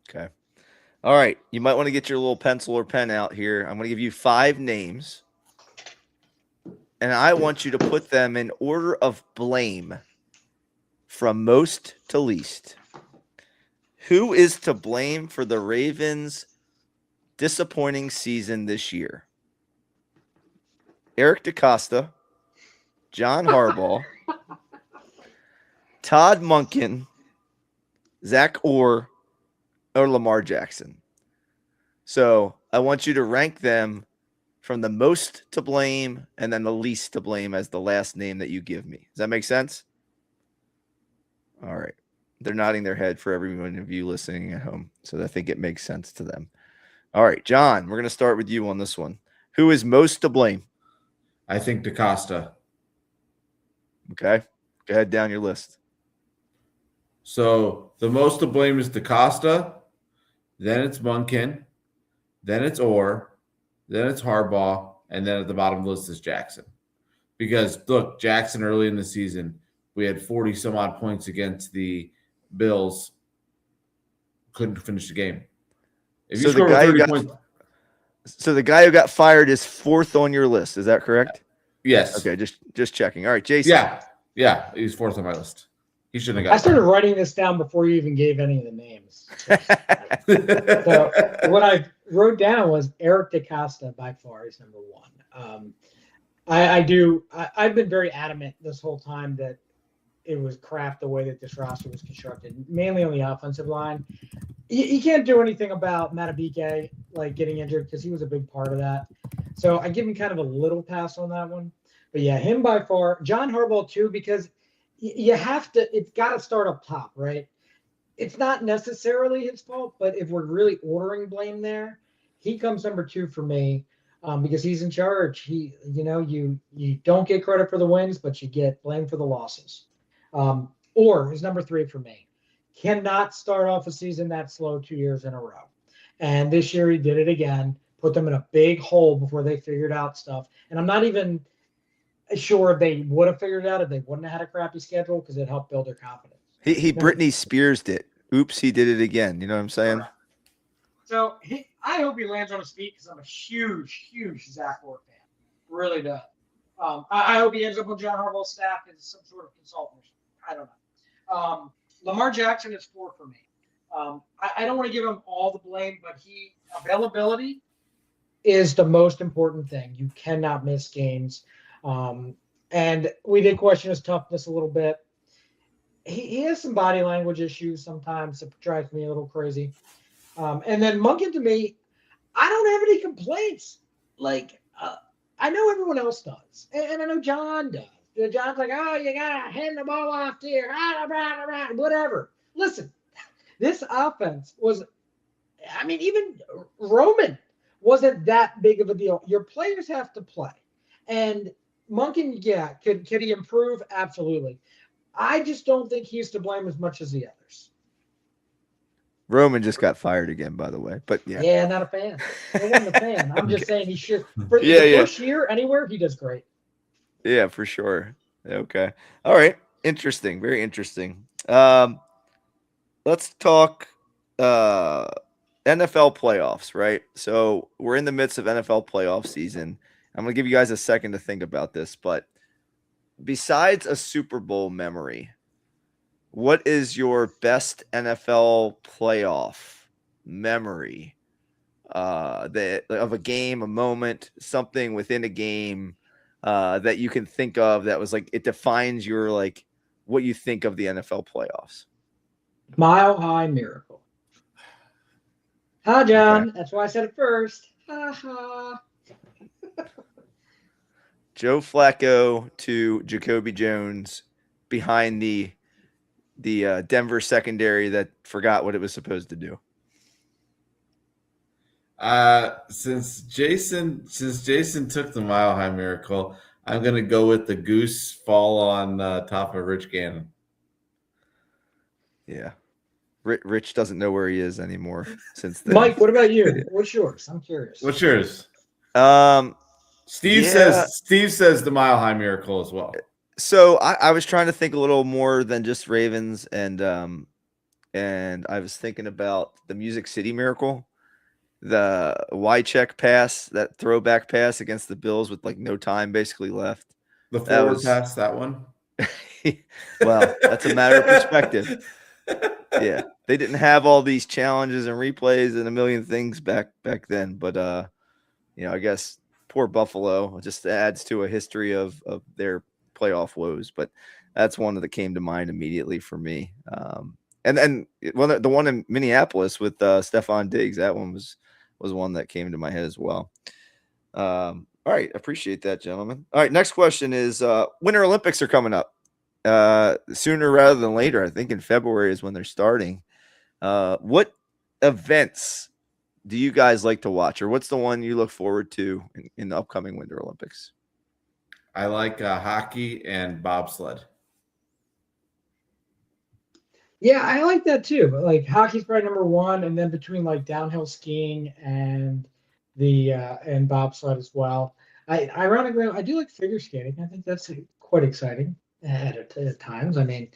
Okay. All right. You might want to get your little pencil or pen out here. I'm going to give you 5 names, and I want you to put them in order of blame from most to least. Who is to blame for the Ravens disappointing season this year. Eric DeCosta, John Harbaugh, Todd Monken, Zach Orr, or Lamar Jackson. So I want you to rank them from the most to blame and then the least to blame as the last name that you give me. Does that make sense? All right. They're nodding their head for everyone of you listening at home. So I think it makes sense to them. All right, John, we're going to start with you on this one. Who is most to blame? I think DaCosta. Okay. Go ahead down your list. So the most to blame is DaCosta. Then it's Monken. Then it's Orr. Then it's Harbaugh. And then at the bottom of the list is Jackson. Because, look, Jackson early in the season, we had 40-some-odd points against the Bills. Couldn't finish the game. If you score 30 points. So the guy who got fired is fourth on your list. Is that correct? Yes. Okay, just checking. All right, Jason. Yeah, he's fourth on my list. He shouldn't have I got started fired. writing this down before you even gave any of the names. So what I wrote down was Eric DeCosta by far is number one. I've been very adamant this whole time that it was crap the way that this roster was constructed, mainly on the offensive line. You can't do anything about Matabike like getting injured because he was a big part of that. So I give him kind of a little pass on that one. But yeah, him by far. John Harbaugh too, because you have to. It's got to start up top, right? It's not necessarily his fault, but if we're really ordering blame there, he comes number two for me because he's in charge. You don't get credit for the wins, but you get blamed for the losses. Or is number three for me. Cannot start off a season that slow 2 years in a row. And this year he did it again, put them in a big hole before they figured out stuff. And I'm not even sure if they would have figured it out if they wouldn't have had a crappy schedule because it helped build their confidence. He Britney Spears'd it. Oops, he did it again. You know what I'm saying? So I hope he lands on his feet because I'm a huge Zach Orr fan. Really does. I hope he ends up on John Harbaugh's staff as some sort of consultant. I don't know. Lamar Jackson is four for me. I don't want to give him all the blame, but availability is the most important thing. You cannot miss games. And we did question his toughness a little bit. He has some body language issues sometimes that drives me a little crazy. And then Monken, to me, I don't have any complaints. Like, I know everyone else does. And I know John does. John's like, oh, you got to hand the ball off here. Whatever. Listen, this offense was, even Roman wasn't that big of a deal. Your players have to play. And Monken, yeah, could he improve? Absolutely. I just don't think he's to blame as much as the others. Roman just got fired again, by the way. But yeah. Yeah, not a fan. I wasn't a fan. I'm just saying he should. For the first year, anywhere, he does great. Yeah, for sure. Okay. All right. Interesting. Very interesting. Let's talk NFL playoffs, right? So we're in the midst of NFL playoff season. I'm going to give you guys a second to think about this, but besides a Super Bowl memory, what is your best NFL playoff memory of a game, a moment, something within a game that you can think of that was like it defines your like what you think of the NFL playoffs? Mile High Miracle. Hi, John. Okay. That's why I said it first. Ha ha. Joe Flacco to Jacoby Jones behind the Denver secondary that forgot what it was supposed to do. Since Jason took the Mile High Miracle, I'm gonna go with the goose fall on top of Rich Gannon. Yeah, Rich doesn't know where he is anymore since then. Mike, what about you? What's yours? I'm curious. What's yours? Steve says the Mile High Miracle as well. So I was trying to think a little more than just Ravens, and I was thinking about the Music City Miracle, the Y-check pass, that throwback pass against the Bills with like no time basically left. The forward pass, that one. Well, that's a matter of perspective. Yeah, they didn't have all these challenges and replays and a million things back then. But I guess poor Buffalo just adds to a history of their playoff woes. But that's one that came to mind immediately for me. And then the one in Minneapolis with Stephon Diggs, that one was one that came to my head as well. All right, appreciate that, gentlemen. All right, next question is Winter Olympics are coming up sooner rather than later. I think in February is when they're starting. What events do you guys like to watch, or what's the one you look forward to in the upcoming Winter Olympics? I like hockey and bobsled. Yeah, I like that too. But like hockey's probably number one, and then between like downhill skiing and and bobsled as well. Ironically, I do like figure skating. I think that's quite exciting at times. I mean,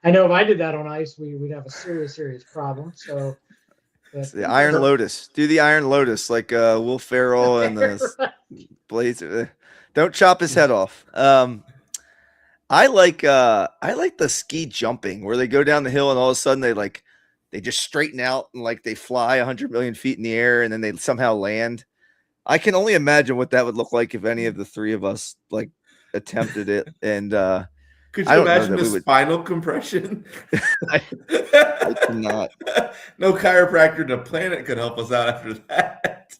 I know if I did that on ice, we'd have a serious problem. So The Iron Lotus. Do the Iron Lotus like Will Ferrell and the right. Blaze. Don't chop his head off. I like the ski jumping where they go down the hill and all of a sudden they just straighten out and like they fly 100 million feet in the air and then they somehow land. I can only imagine what that would look like if any of the three of us like attempted it. And could I you don't know imagine that the we would. spinal compression? I cannot. No chiropractor in the planet could help us out after that.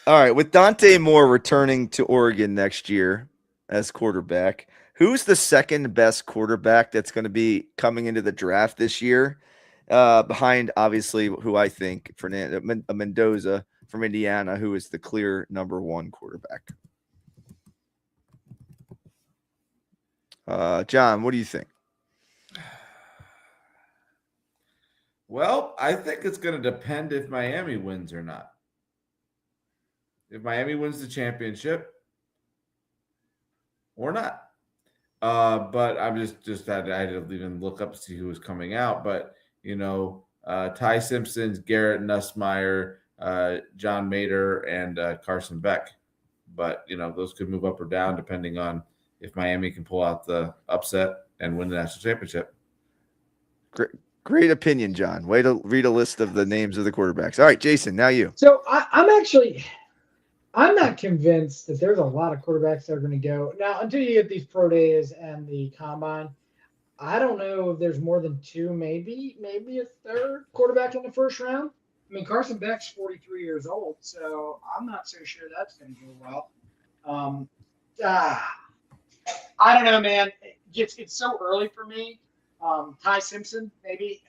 All right, with Dante Moore returning to Oregon next year as quarterback, who's the second best quarterback that's going to be coming into the draft this year? Behind, obviously, who I think Fernando Mendoza from Indiana, who is the clear number one quarterback. John, what do you think? Well, I think it's going to depend if Miami wins or not. If Miami wins the championship or not. But I'm just I had to even look up to see who was coming out. But, Ty Simpson, Garrett Nussmeier, John Mater, and Carson Beck. But, those could move up or down depending on if Miami can pull out the upset and win the national championship. Great opinion, John. Way to read a list of the names of the quarterbacks. All right, Jason, now you. So I'm not convinced that there's a lot of quarterbacks that are going to go now until you get these pro days and the combine. I don't know if there's more than two, maybe a third quarterback in the first round. I mean, Carson Beck's 43 years old, so I'm not so sure that's going to go well. I don't know, man. It's so early for me. Ty Simpson, maybe.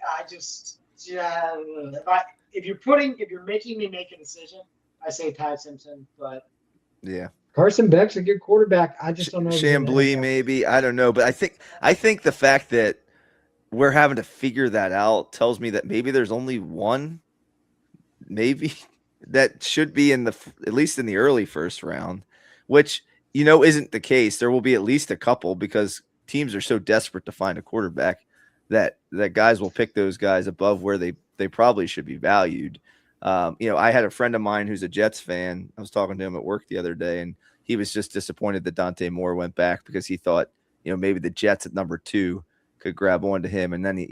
If you're making me make a decision, I say Ty Simpson, but yeah, Carson Beck's a good quarterback. I just don't know. Chambly, maybe. I don't know, but I think the fact that we're having to figure that out tells me that maybe there's only one, maybe that should be at least in the early first round, which isn't the case. There will be at least a couple because teams are so desperate to find a quarterback that guys will pick those guys above where they probably should be valued. I had a friend of mine who's a Jets fan. I was talking to him at work the other day, and he was just disappointed that Dante Moore went back because he thought, maybe the Jets at number 2 could grab on to him. And then,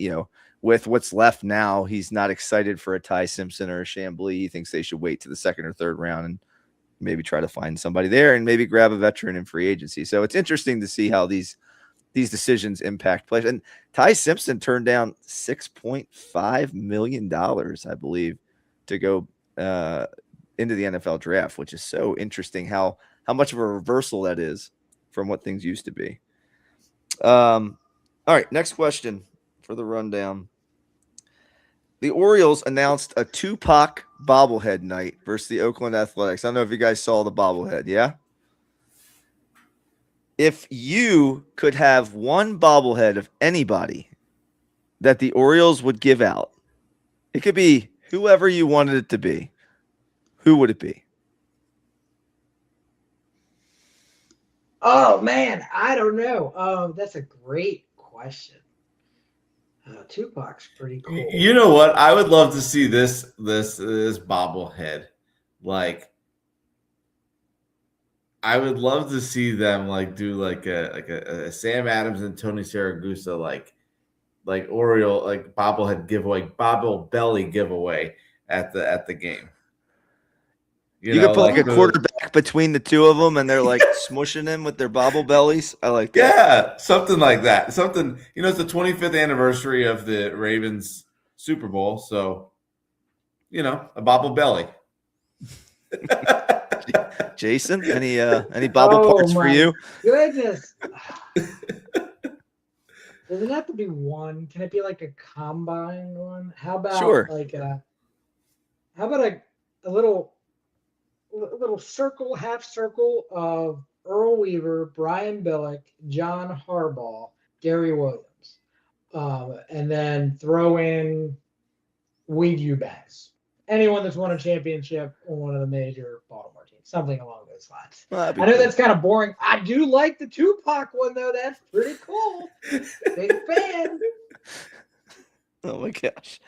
with what's left now, he's not excited for a Ty Simpson or a Chambly. He thinks they should wait to the second or third round and maybe try to find somebody there and maybe grab a veteran in free agency. So it's interesting to see how these decisions impact players. And Ty Simpson turned down $6.5 million, I believe, to go into the NFL draft, which is so interesting how much of a reversal that is from what things used to be. All right, next question for the rundown. The Orioles announced a Tupac bobblehead night versus the Oakland Athletics. I don't know if you guys saw the bobblehead, yeah? If you could have one bobblehead of anybody that the Orioles would give out, it could be whoever you wanted it to be, who would it be? Oh, man, I don't know. That's a great question. Tupac's pretty cool. You know what? I would love to see this bobblehead. Like, I would love to see them do a Sam Adams and Tony Saragusa like Oriole like bobble belly giveaway at the game. You could put like a the- quarterback between the two of them, and they're like smushing him with their bobble bellies. I like that. Yeah, something like that. Something, it's the 25th anniversary of the Ravens Super Bowl, so a bobble belly. Jason, any bobble parts for my you? Goodness. Does it have to be one? Can it be like a combine one? How about Sure. a little circle, half circle of Earl Weaver, Brian Billick, John Harbaugh, Gary Williams, and then throw in Weed Eubanks. Anyone that's won a championship on one of the major Baltimore teams, something along those lines. Well, that'd be I know cool. that's kind of boring. I do like the Tupac one though. That's pretty cool. Big fan. Oh my gosh.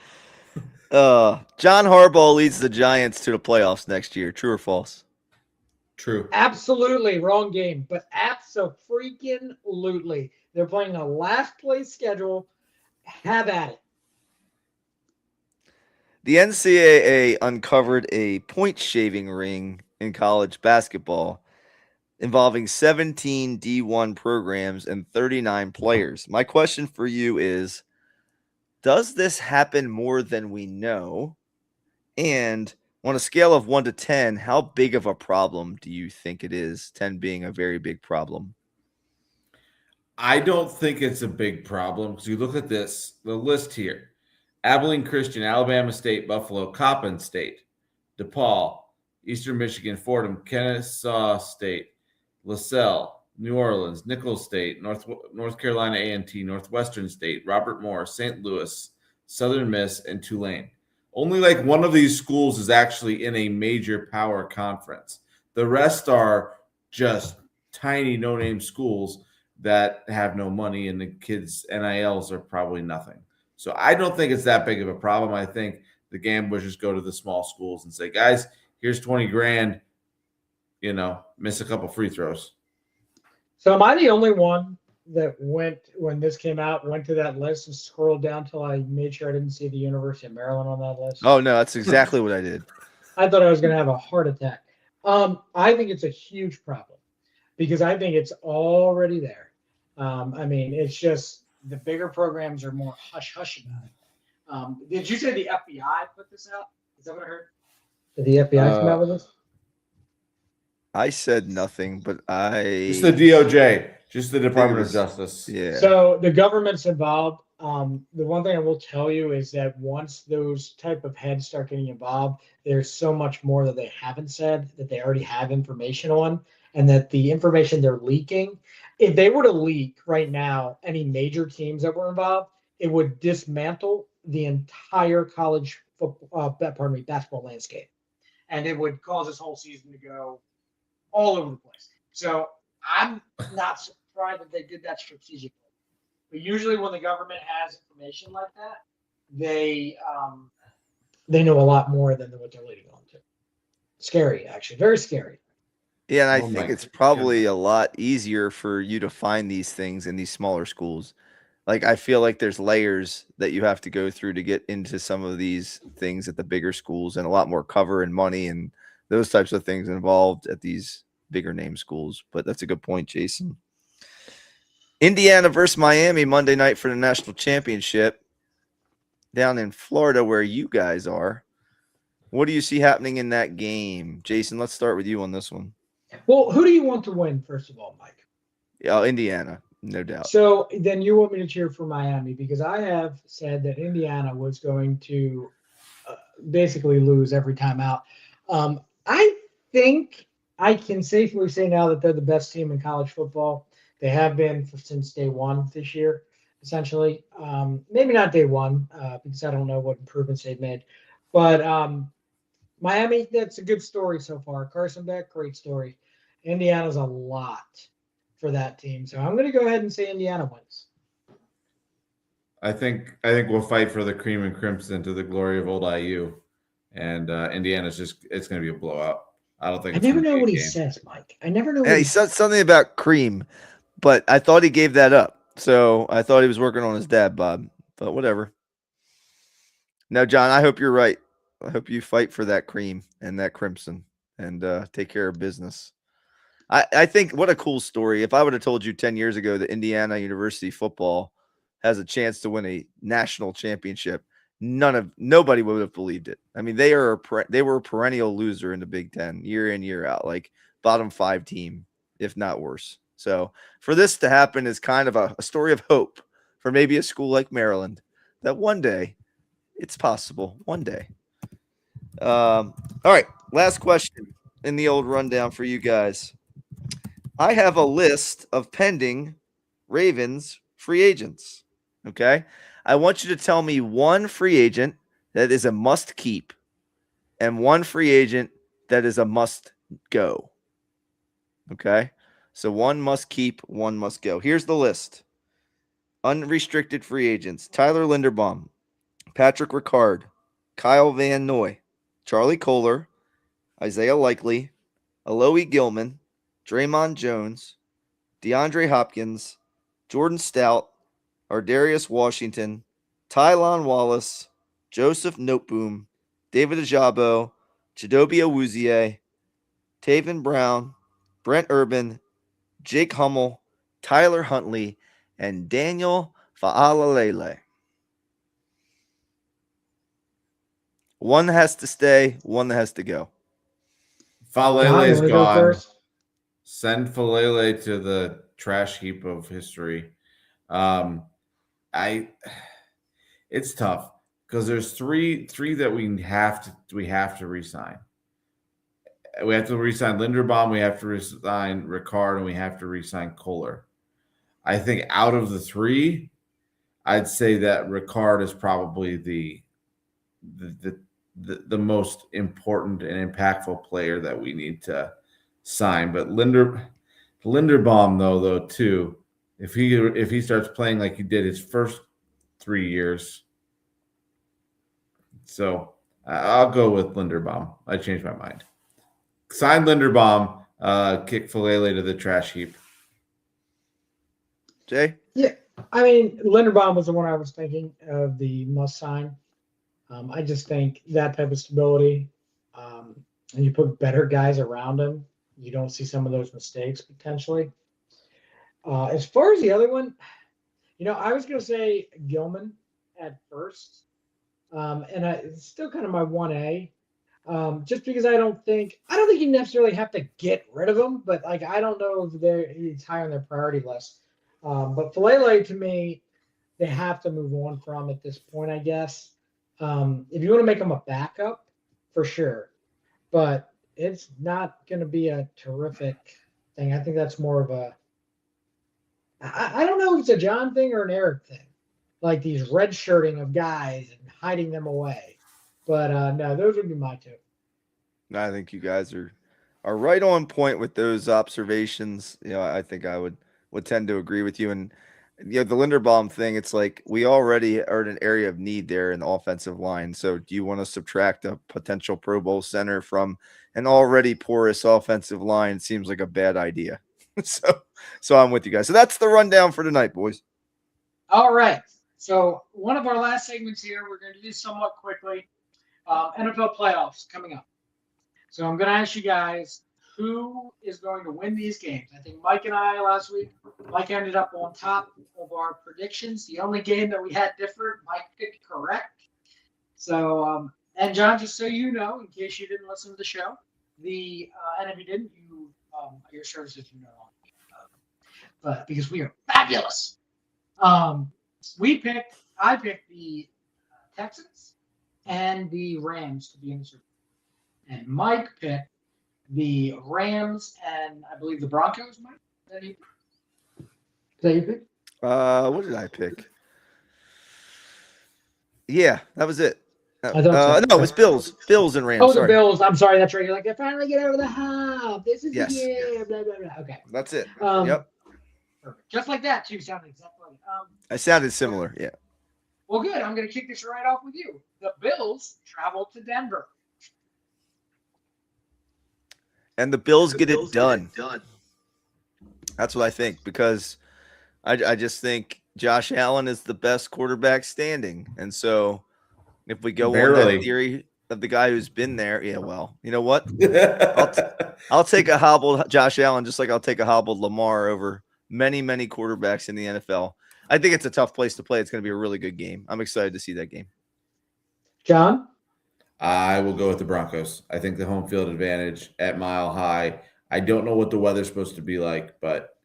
John Harbaugh leads the Giants to the playoffs next year. True or false? True. Absolutely wrong game, but abso-freaking-lutely. They're playing a last place schedule. Have at it. The NCAA uncovered a point shaving ring in college basketball involving 17 D1 programs and 39 players. My question for you is, does this happen more than we know? And on a scale of 1 to 10, how big of a problem do you think it is? 10 being a very big problem. I don't think it's a big problem because you look at the list here. Abilene Christian, Alabama State, Buffalo, Coppin State, DePaul, Eastern Michigan, Fordham, Kennesaw State, LaSalle, New Orleans, Nichols State, North Carolina A&T, Northwestern State, Robert Morris, St. Louis, Southern Miss, and Tulane. Only like one of these schools is actually in a major power conference. The rest are just tiny no-name schools that have no money, and the kids' NILs are probably nothing. So I don't think it's that big of a problem. I think the gamblers just go to the small schools and say, guys, here's 20 grand, miss a couple free throws. So am I the only one that when this came out, went to that list and scrolled down till I made sure I didn't see the University of Maryland on that list? Oh, no, that's exactly what I did. I thought I was going to have a heart attack. I think it's a huge problem because I think it's already there. It's just the bigger programs are more hush-hush about it. Did you say the FBI put this out? Is that what I heard? Did the FBI come out with this? I said nothing, but Just the DOJ, just the Department of Justice. Yeah. So the government's involved. The one thing I will tell you is that once those type of heads start getting involved, there's so much more that they haven't said that they already have information on, and that the information they're leaking, if they were to leak right now any major teams that were involved, it would dismantle the entire college basketball landscape, and it would cause this whole season to go all over the place. So I'm not surprised that they did that strategically. But usually when the government has information like that, they know a lot more than what they're leading on to. Scary, actually. Very scary. Yeah, and I Oh think my it's probably a lot easier for you to find these things in these smaller schools. Like, I feel like there's layers that you have to go through to get into some of these things at the bigger schools, and a lot more cover and money and those types of things involved at these bigger name schools. But that's a good point, Jason. Indiana versus Miami Monday night for the national championship down in Florida, where you guys are. What do you see happening in that game? Jason, let's start with you on this one. Well, who do you want to win, first of all, Mike? Indiana, no doubt. So then you want me to cheer for Miami, because I have said that Indiana was going to basically lose every time out. I think I can safely say now that they're the best team in college football. They have been since day one this year, essentially. Maybe not day one, because I don't know what improvements they've made. But Miami, that's a good story so far. Carson Beck, great story. Indiana's a lot for that team. So I'm going to go ahead and say Indiana wins. I think we'll fight for the cream and crimson to the glory of old IU. And Indiana's it's going to be a blowout. I don't think I never know what he says, Mike. I never know. Yeah, he said something about cream, but I thought he gave that up. So I thought he was working on his dad bod. But whatever. Now, John, I hope you're right. I hope you fight for that cream and that crimson and take care of business. I think what a cool story. If I would have told you 10 years ago that Indiana University football has a chance to win a national championship, nobody would have believed it. I mean, they were a perennial loser in the Big Ten year in, year out, like bottom 5 team, if not worse. So for this to happen is kind of a story of hope for maybe a school like Maryland that one day it's possible. One day. All right. Last question in the old rundown for you guys. I have a list of pending Ravens free agents. Okay. I want you to tell me one free agent that is a must keep and one free agent that is a must go. Okay. So one must keep, one must go. Here's the list. Unrestricted free agents: Tyler Linderbaum, Patrick Ricard, Kyle Van Noy, Charlie Kohler, Isaiah Likely, Alohi Gilman, Draymond Jones, DeAndre Hopkins, Jordan Stout, Ardarius Washington, Tylon Wallace, Joseph Noteboom, David Ajabo, Chidobe Awuzie, Taven Brown, Brent Urban, Jake Hummel, Tyler Huntley, and Daniel Fa'alalele. One has to stay, one has to go. Falele's Go gone. first. Send Falele to the trash heap of history. It's tough because there's three that we have to resign. We have to resign Linderbaum, we have to resign Ricard, and we have to resign Kohler. I think out of the three, I'd say that Ricard is probably the most important and impactful player that we need to sign. But Linderbaum, though, too, if he starts playing like he did his first 3 years, so I'll go with Linderbaum. I changed my mind. Sign Linderbaum, kick Falele to the trash heap. Jay? Yeah, I mean, Linderbaum was the one I was thinking of the must sign. I just think that type of stability, and you put better guys around him, you don't see some of those mistakes potentially. As far as the other one, I was going to say Gilman at first, and it's still kind of my 1A, just because I don't think you necessarily have to get rid of him, but like I don't know if he's high on their priority list. But Falele, to me, they have to move on from at this point, I guess. If you want to make him a backup, for sure, but it's not going to be a terrific thing. I think that's more of I don't know if it's a John thing or an Eric thing, like these red shirting of guys and hiding them away. But no, those would be my two. I think you guys are right on point with those observations. I think I would tend to agree with you. And the Linderbaum thing, it's like we already are in an area of need there in the offensive line. So do you want to subtract a potential Pro Bowl center from an already porous offensive line? Seems like a bad idea. So I'm with you guys. So that's the rundown for tonight, boys. All right. So one of our last segments here, we're going to do somewhat quickly. NFL playoffs coming up. So I'm going to ask you guys who is going to win these games. I think Mike and I last week, Mike ended up on top of our predictions. The only game that we had different, Mike picked correct. So, and John, just so you know, in case you didn't listen to the show, and if you didn't, your services you know, but because we are fabulous. I picked the Texans and the Rams to be in the Super Bowl. And Mike picked the Rams and I believe the Broncos, Mike? Is that your pick? What did I pick? Yeah, that was it. I thought so. No, it was Bills and Rams. Oh, the sorry. Bills. I'm sorry. That's right. You're like, I finally get over the hump. This is Yes. the year. Blah, blah, blah. Okay. That's it. Yep. Perfect. Just like that, too. Sounded exactly like I sounded similar. Yeah. Well, good. I'm going to kick this right off with you. The Bills travel to Denver. And the Bills get it done. That's what I think, because I just think Josh Allen is the best quarterback standing. And so if we go on Barely. that theory of the guy who's been there, yeah, well, you know what? I'll take a hobbled Josh Allen just like I'll take a hobbled Lamar over many, many quarterbacks in the NFL. I think it's a tough place to play. It's going to be a really good game. I'm excited to see that game. John? I will go with the Broncos. I think the home field advantage at Mile High. I don't know what the weather's supposed to be like, but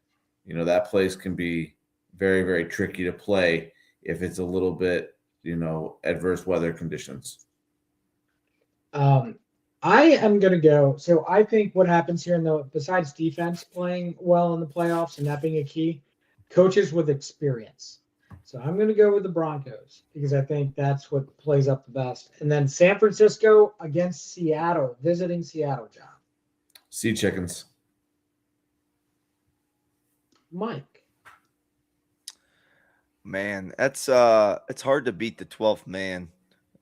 that place can be very, very tricky to play if it's a little bit, adverse weather conditions. I am going to go. So I think what happens here, besides defense playing well in the playoffs and that being a key, coaches with experience. So I'm going to go with the Broncos because I think that's what plays up the best. And then San Francisco against Seattle, visiting Seattle, John. Sea Chickens. Mike. Man, that's it's hard to beat the 12th man.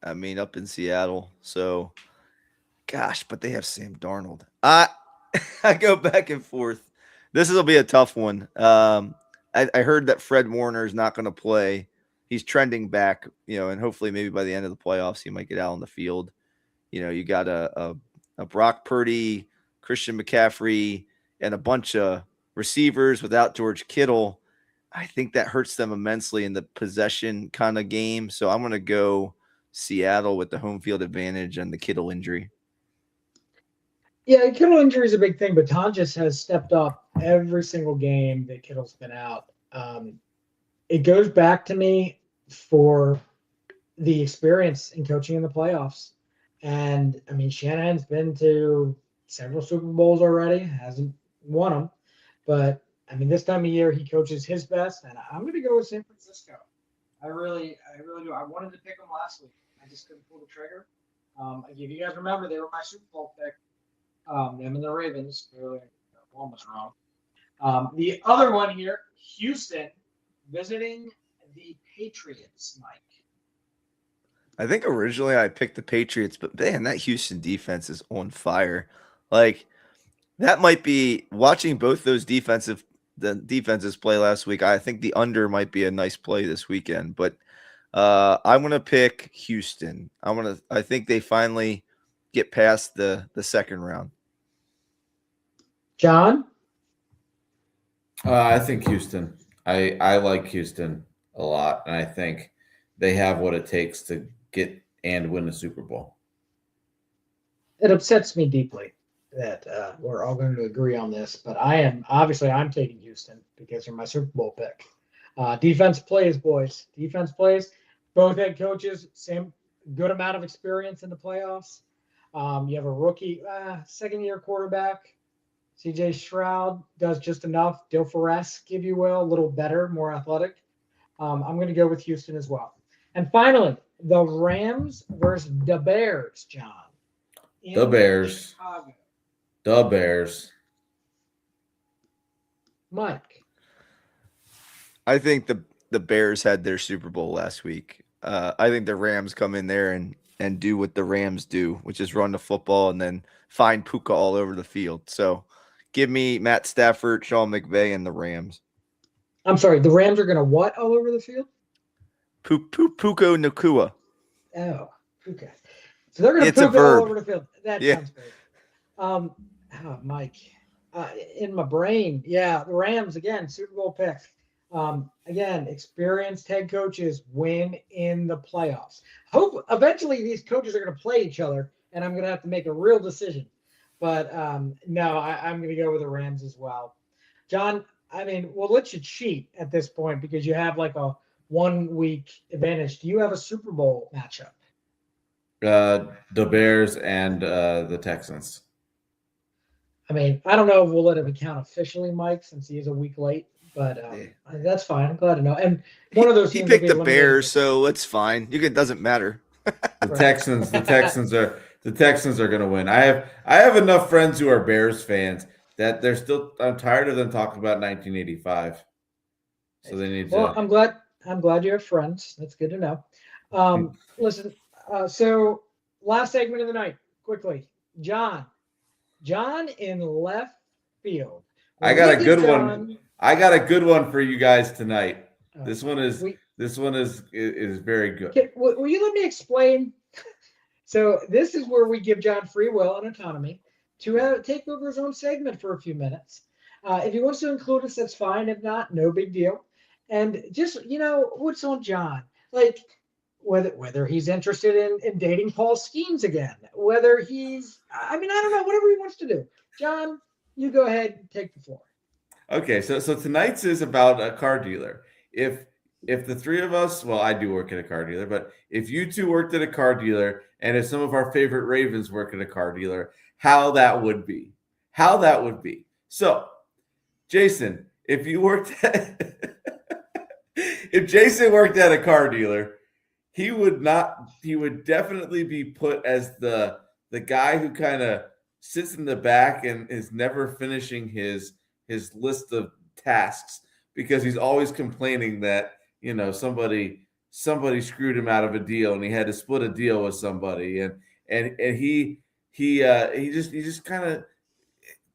I mean, up in Seattle. So, gosh, but they have Sam Darnold. I go back and forth. This will be a tough one. I heard that Fred Warner is not going to play. He's trending back, and hopefully maybe by the end of the playoffs he might get out on the field. You got a Brock Purdy, Christian McCaffrey, and a bunch of receivers without George Kittle. I think that hurts them immensely in the possession kind of game. So I'm going to go Seattle with the home field advantage and the Kittle injury. Yeah, Kittle injury is a big thing, but Tonjes has stepped up every single game that Kittle's been out. It goes back to me for the experience in coaching in the playoffs. And, I mean, Shanahan's been to several Super Bowls already, hasn't won them. But, I mean, this time of year he coaches his best, and I'm going to go with San Francisco. I really do. I wanted to pick them last week. I just couldn't pull the trigger. If you guys remember, they were my Super Bowl pick. Them and the Ravens. Clearly, one was wrong. The other one here, Houston, visiting the Patriots, Mike. I think originally I picked the Patriots, but man, that Houston defense is on fire. Like, that might be watching both those defenses play last week. I think the under might be a nice play this weekend, but I'm going to pick Houston. I think they finally get past the second round. John? I think Houston. I like Houston a lot, and I think they have what it takes to get and win the Super Bowl. It upsets me deeply that we're all going to agree on this, but I'm taking Houston because they're my Super Bowl pick. Defense plays, boys. Defense plays. Both head coaches, same good amount of experience in the playoffs. You have a rookie, second-year quarterback. CJ Stroud does just enough. Dilferesque, if you will, a little better, more athletic. I'm going to go with Houston as well. And finally, the Rams versus the Bears, John. The Bears. Chicago. The Bears. Mike. I think the Bears had their Super Bowl last week. I think the Rams come in there and do what the Rams do, which is run the football and then find Puka all over the field. So give me Matt Stafford, Sean McVay, and the Rams. I'm sorry, the Rams are going to what all over the field? Puka Nacua. Oh, Puka. So they're going to It's a Puka all verb. over the field. That Yeah. sounds great. Mike, in my brain, yeah, the Rams again, Super Bowl pick. Again, experienced head coaches win in the playoffs. Hope eventually these coaches are going to play each other, and I'm going to have to make a real decision. But no, I'm going to go with the Rams as well. John, I mean, we'll let you cheat at this point because you have like a 1 week advantage. Do you have a Super Bowl matchup? The Bears and the Texans. I mean, I don't know if we'll let him count officially, Mike, since he is a week late, but that's fine. I'm glad to know. And one of those He teams will picked be the eliminated. Bears, so it's fine. It doesn't matter. The Texans are going to win. I have enough friends who are Bears fans that they're still. I'm tired of them talking about 1985. So they need Well, to. I'm glad you have friends. That's good to know. Listen. So last segment of the night, quickly, John in left field. I got a good one. I got a good one for you guys tonight. This one is very good. Will you let me explain? So this is where we give John free will and autonomy to take over his own segment for a few minutes. If he wants to include us, that's fine. If not, no big deal. And just, what's on John? Like whether he's interested in dating Paul Skeens again, whether I don't know, whatever he wants to do. John, you go ahead and take the floor. Okay, so tonight's is about a car dealer. If the three of us, well, I do work at a car dealer, but if you two worked at a car dealer, and if some of our favorite Ravens work at a car dealer, how that would be. So, Jason, if Jason worked at a car dealer, he would definitely be put as the guy who kind of sits in the back and is never finishing his list of tasks because he's always complaining that somebody screwed him out of a deal and he had to split a deal with somebody and he just kind of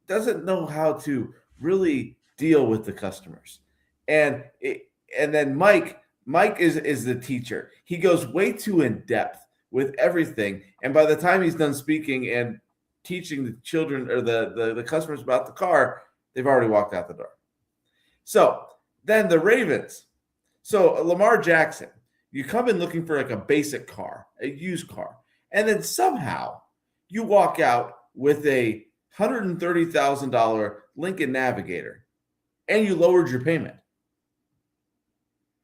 doesn't know how to really deal with the customers. And then Mike is the teacher. He goes way too in depth with everything, and by the time he's done speaking and teaching the children or the customers about the car, they've already walked out the door. So then the Ravens. So Lamar Jackson, you come in looking for like a basic car, a used car, and then somehow you walk out with a $130,000 Lincoln Navigator, and you lowered your payment.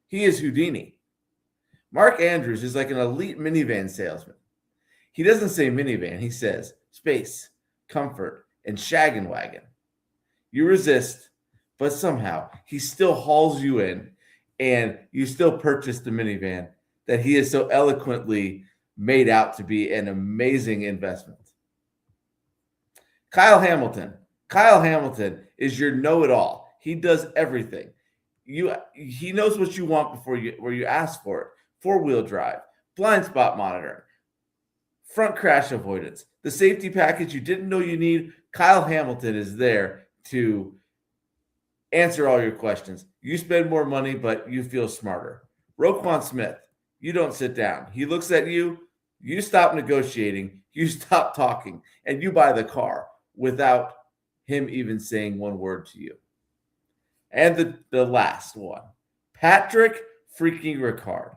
He is Houdini. Mark Andrews is like an elite minivan salesman. He doesn't say minivan. He says space, comfort, and shaggin' wagon. You resist, but somehow he still hauls you in, and you still purchase the minivan that he has so eloquently made out to be an amazing investment. Kyle Hamilton is your know-it-all. He does everything. He knows what you want before you ask for it. 4-wheel drive, blind spot monitoring, front crash avoidance, the safety package you didn't know you need. Kyle Hamilton is there to answer all your questions. You spend more money, but you feel smarter. Roquan Smith, you don't sit down. He looks at you, you stop negotiating, you stop talking, and you buy the car without him even saying one word to you. And the last one, Patrick freaking Ricard.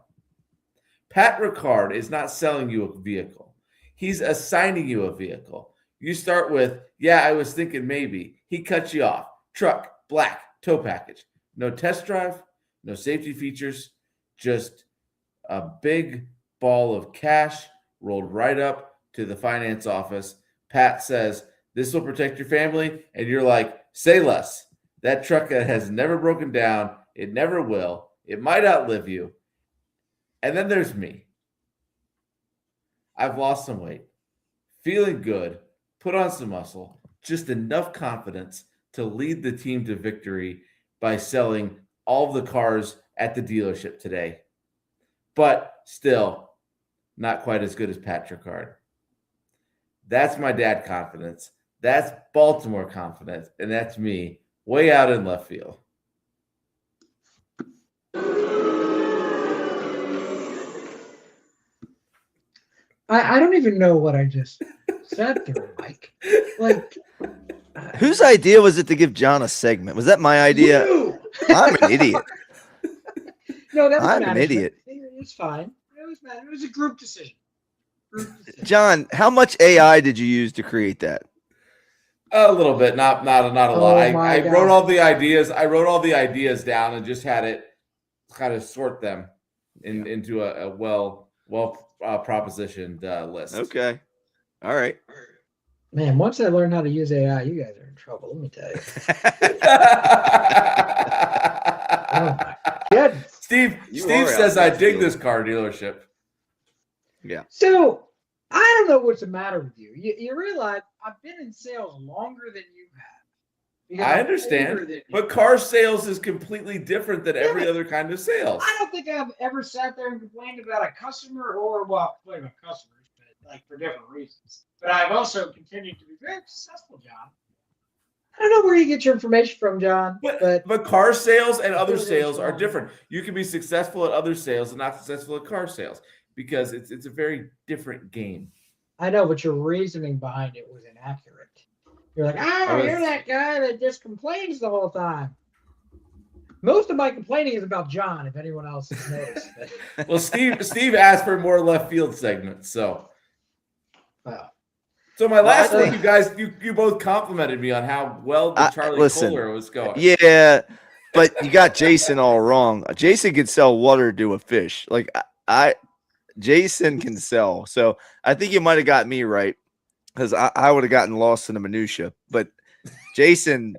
Pat Ricard is not selling you a vehicle. He's assigning you a vehicle. You start with, yeah, I was thinking maybe. He cuts you off. Truck, black, tow package. No test drive, no safety features, just a big ball of cash rolled right up to the finance office. Pat says, this will protect your family. And you're like, say less. That truck has never broken down. It never will. It might outlive you. And then there's me. I've lost some weight, feeling good, put on some muscle, just enough confidence to lead the team to victory by selling all of the cars at the dealership today. But still, not quite as good as Pat Ricard. That's my dad confidence. That's Baltimore confidence. And that's me way out in left field. I don't even know what I just said there, Mike. Like, whose idea was it to give John a segment? Was that my idea? You! I'm an idiot. No, that was I'm an idiot. It's fine. It was a group decision. John, how much AI did you use to create that? A little bit, not a lot. Oh I wrote all the ideas. I wrote all the ideas down and just had it kind of sort them into a well propositioned list. Okay. All right. Man, once I learn how to use AI, you guys are in trouble. Let me tell you. Oh my goodness. Steve says I dig this car dealership. Yeah. So I don't know what's the matter with you. You realize I've been in sales longer than you have. Because I I'm understand, older than you. but car sales is completely different than every other kind of sales. I don't think I've ever sat there and complained about a customer complained about customers, but like for different reasons. But I've also continued to be very successful, John. I don't know where you get your information from, John, but But car sales and other Really sales are strong. different. You can be successful at other sales and not successful at car sales because it's a very different game. I know, but your reasoning behind it was inaccurate. You're like, you're that guy that just complains the whole time. Most of my complaining is about John, if anyone else has noticed. Well, Steve asked for more left field segments, so. Wow. So my last I thing, you guys, you both complimented me on how well the Charlie listen, Kohler was going. Yeah, but you got Jason all wrong. Jason can sell water to a fish. Like Jason can sell. So I think you might have got me right because I would have gotten lost in the minutia. But Jason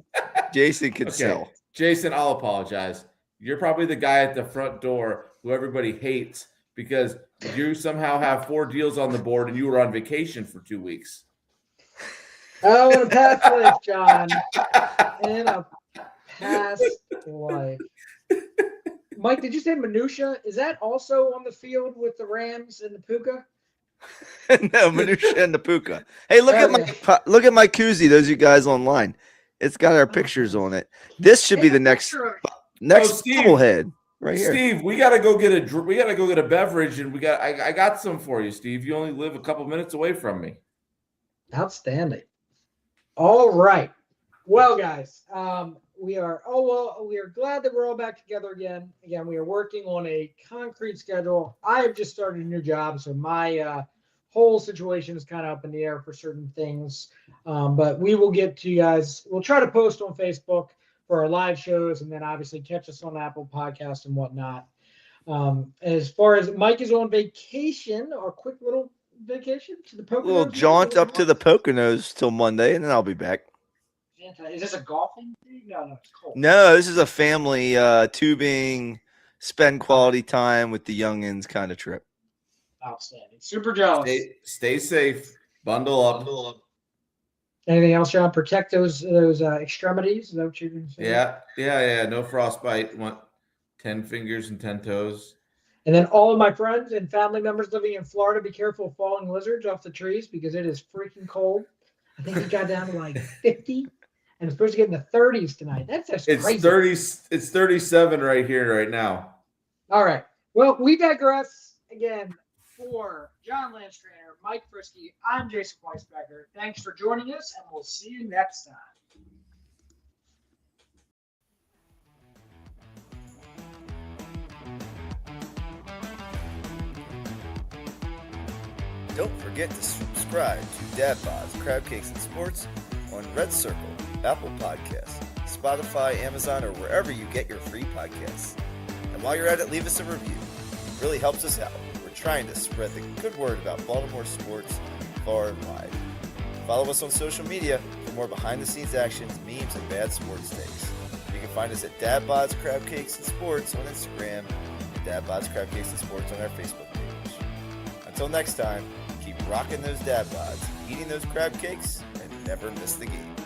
can sell. Jason, I'll apologize. You're probably the guy at the front door who everybody hates because you somehow have 4 deals on the board and you were on vacation for 2 weeks. Oh, in a past life, John. In a past life. Mike, did you say minutia? Is that also on the field with the Rams and the Puka? No, minutia and the puka. Hey, look at my koozie. Those of you guys online, it's got our pictures on it. This should be the next bobblehead right here. Steve, we gotta go get a beverage, and I got some for you, Steve. You only live a couple minutes away from me. Outstanding. All right. Well, guys, we are glad that we're all back together again. Again, we are working on a concrete schedule. I have just started a new job, so my whole situation is kind of up in the air for certain things. But we will get to you guys. We'll try to post on Facebook for our live shows, and then obviously catch us on Apple Podcasts and whatnot. As far as Mike is on vacation, our quick little vacation to the Poconos. A little jaunt up to the Poconos till Monday, and then I'll be back. Is this a golfing thing? No, it's cold. No, this is a family tubing, spend quality time with the youngins kind of trip. Outstanding. Super jealous. Stay safe. Bundle up. Anything else, John? Protect those extremities. Is that what you're going to say? Yeah. No frostbite. Want 10 fingers and 10 toes. And then all of my friends and family members living in Florida, be careful of falling lizards off the trees because it is freaking cold. I think it got down to like 50, and it's supposed to get in the 30s tonight. That's just crazy. It's 37 right here right now. All right. Well, we digress. Again, for John Landstrainer, Mike Frisky, I'm Jason Weisbecker. Thanks for joining us, and we'll see you next time. Don't forget to subscribe to Dad Bods, Crabcakes, and Sports on Red Circle, Apple Podcasts, Spotify, Amazon, or wherever you get your free podcasts. And while you're at it, leave us a review. It really helps us out. We're trying to spread the good word about Baltimore sports far and wide. Follow us on social media for more behind-the-scenes actions, memes, and bad sports takes. You can find us at Dad Bods, Crabcakes, and Sports on Instagram, and Dad Bods, Crabcakes, and Sports on our Facebook page. Until next time, keep rocking those dad bods, eating those crab cakes, and never miss the game.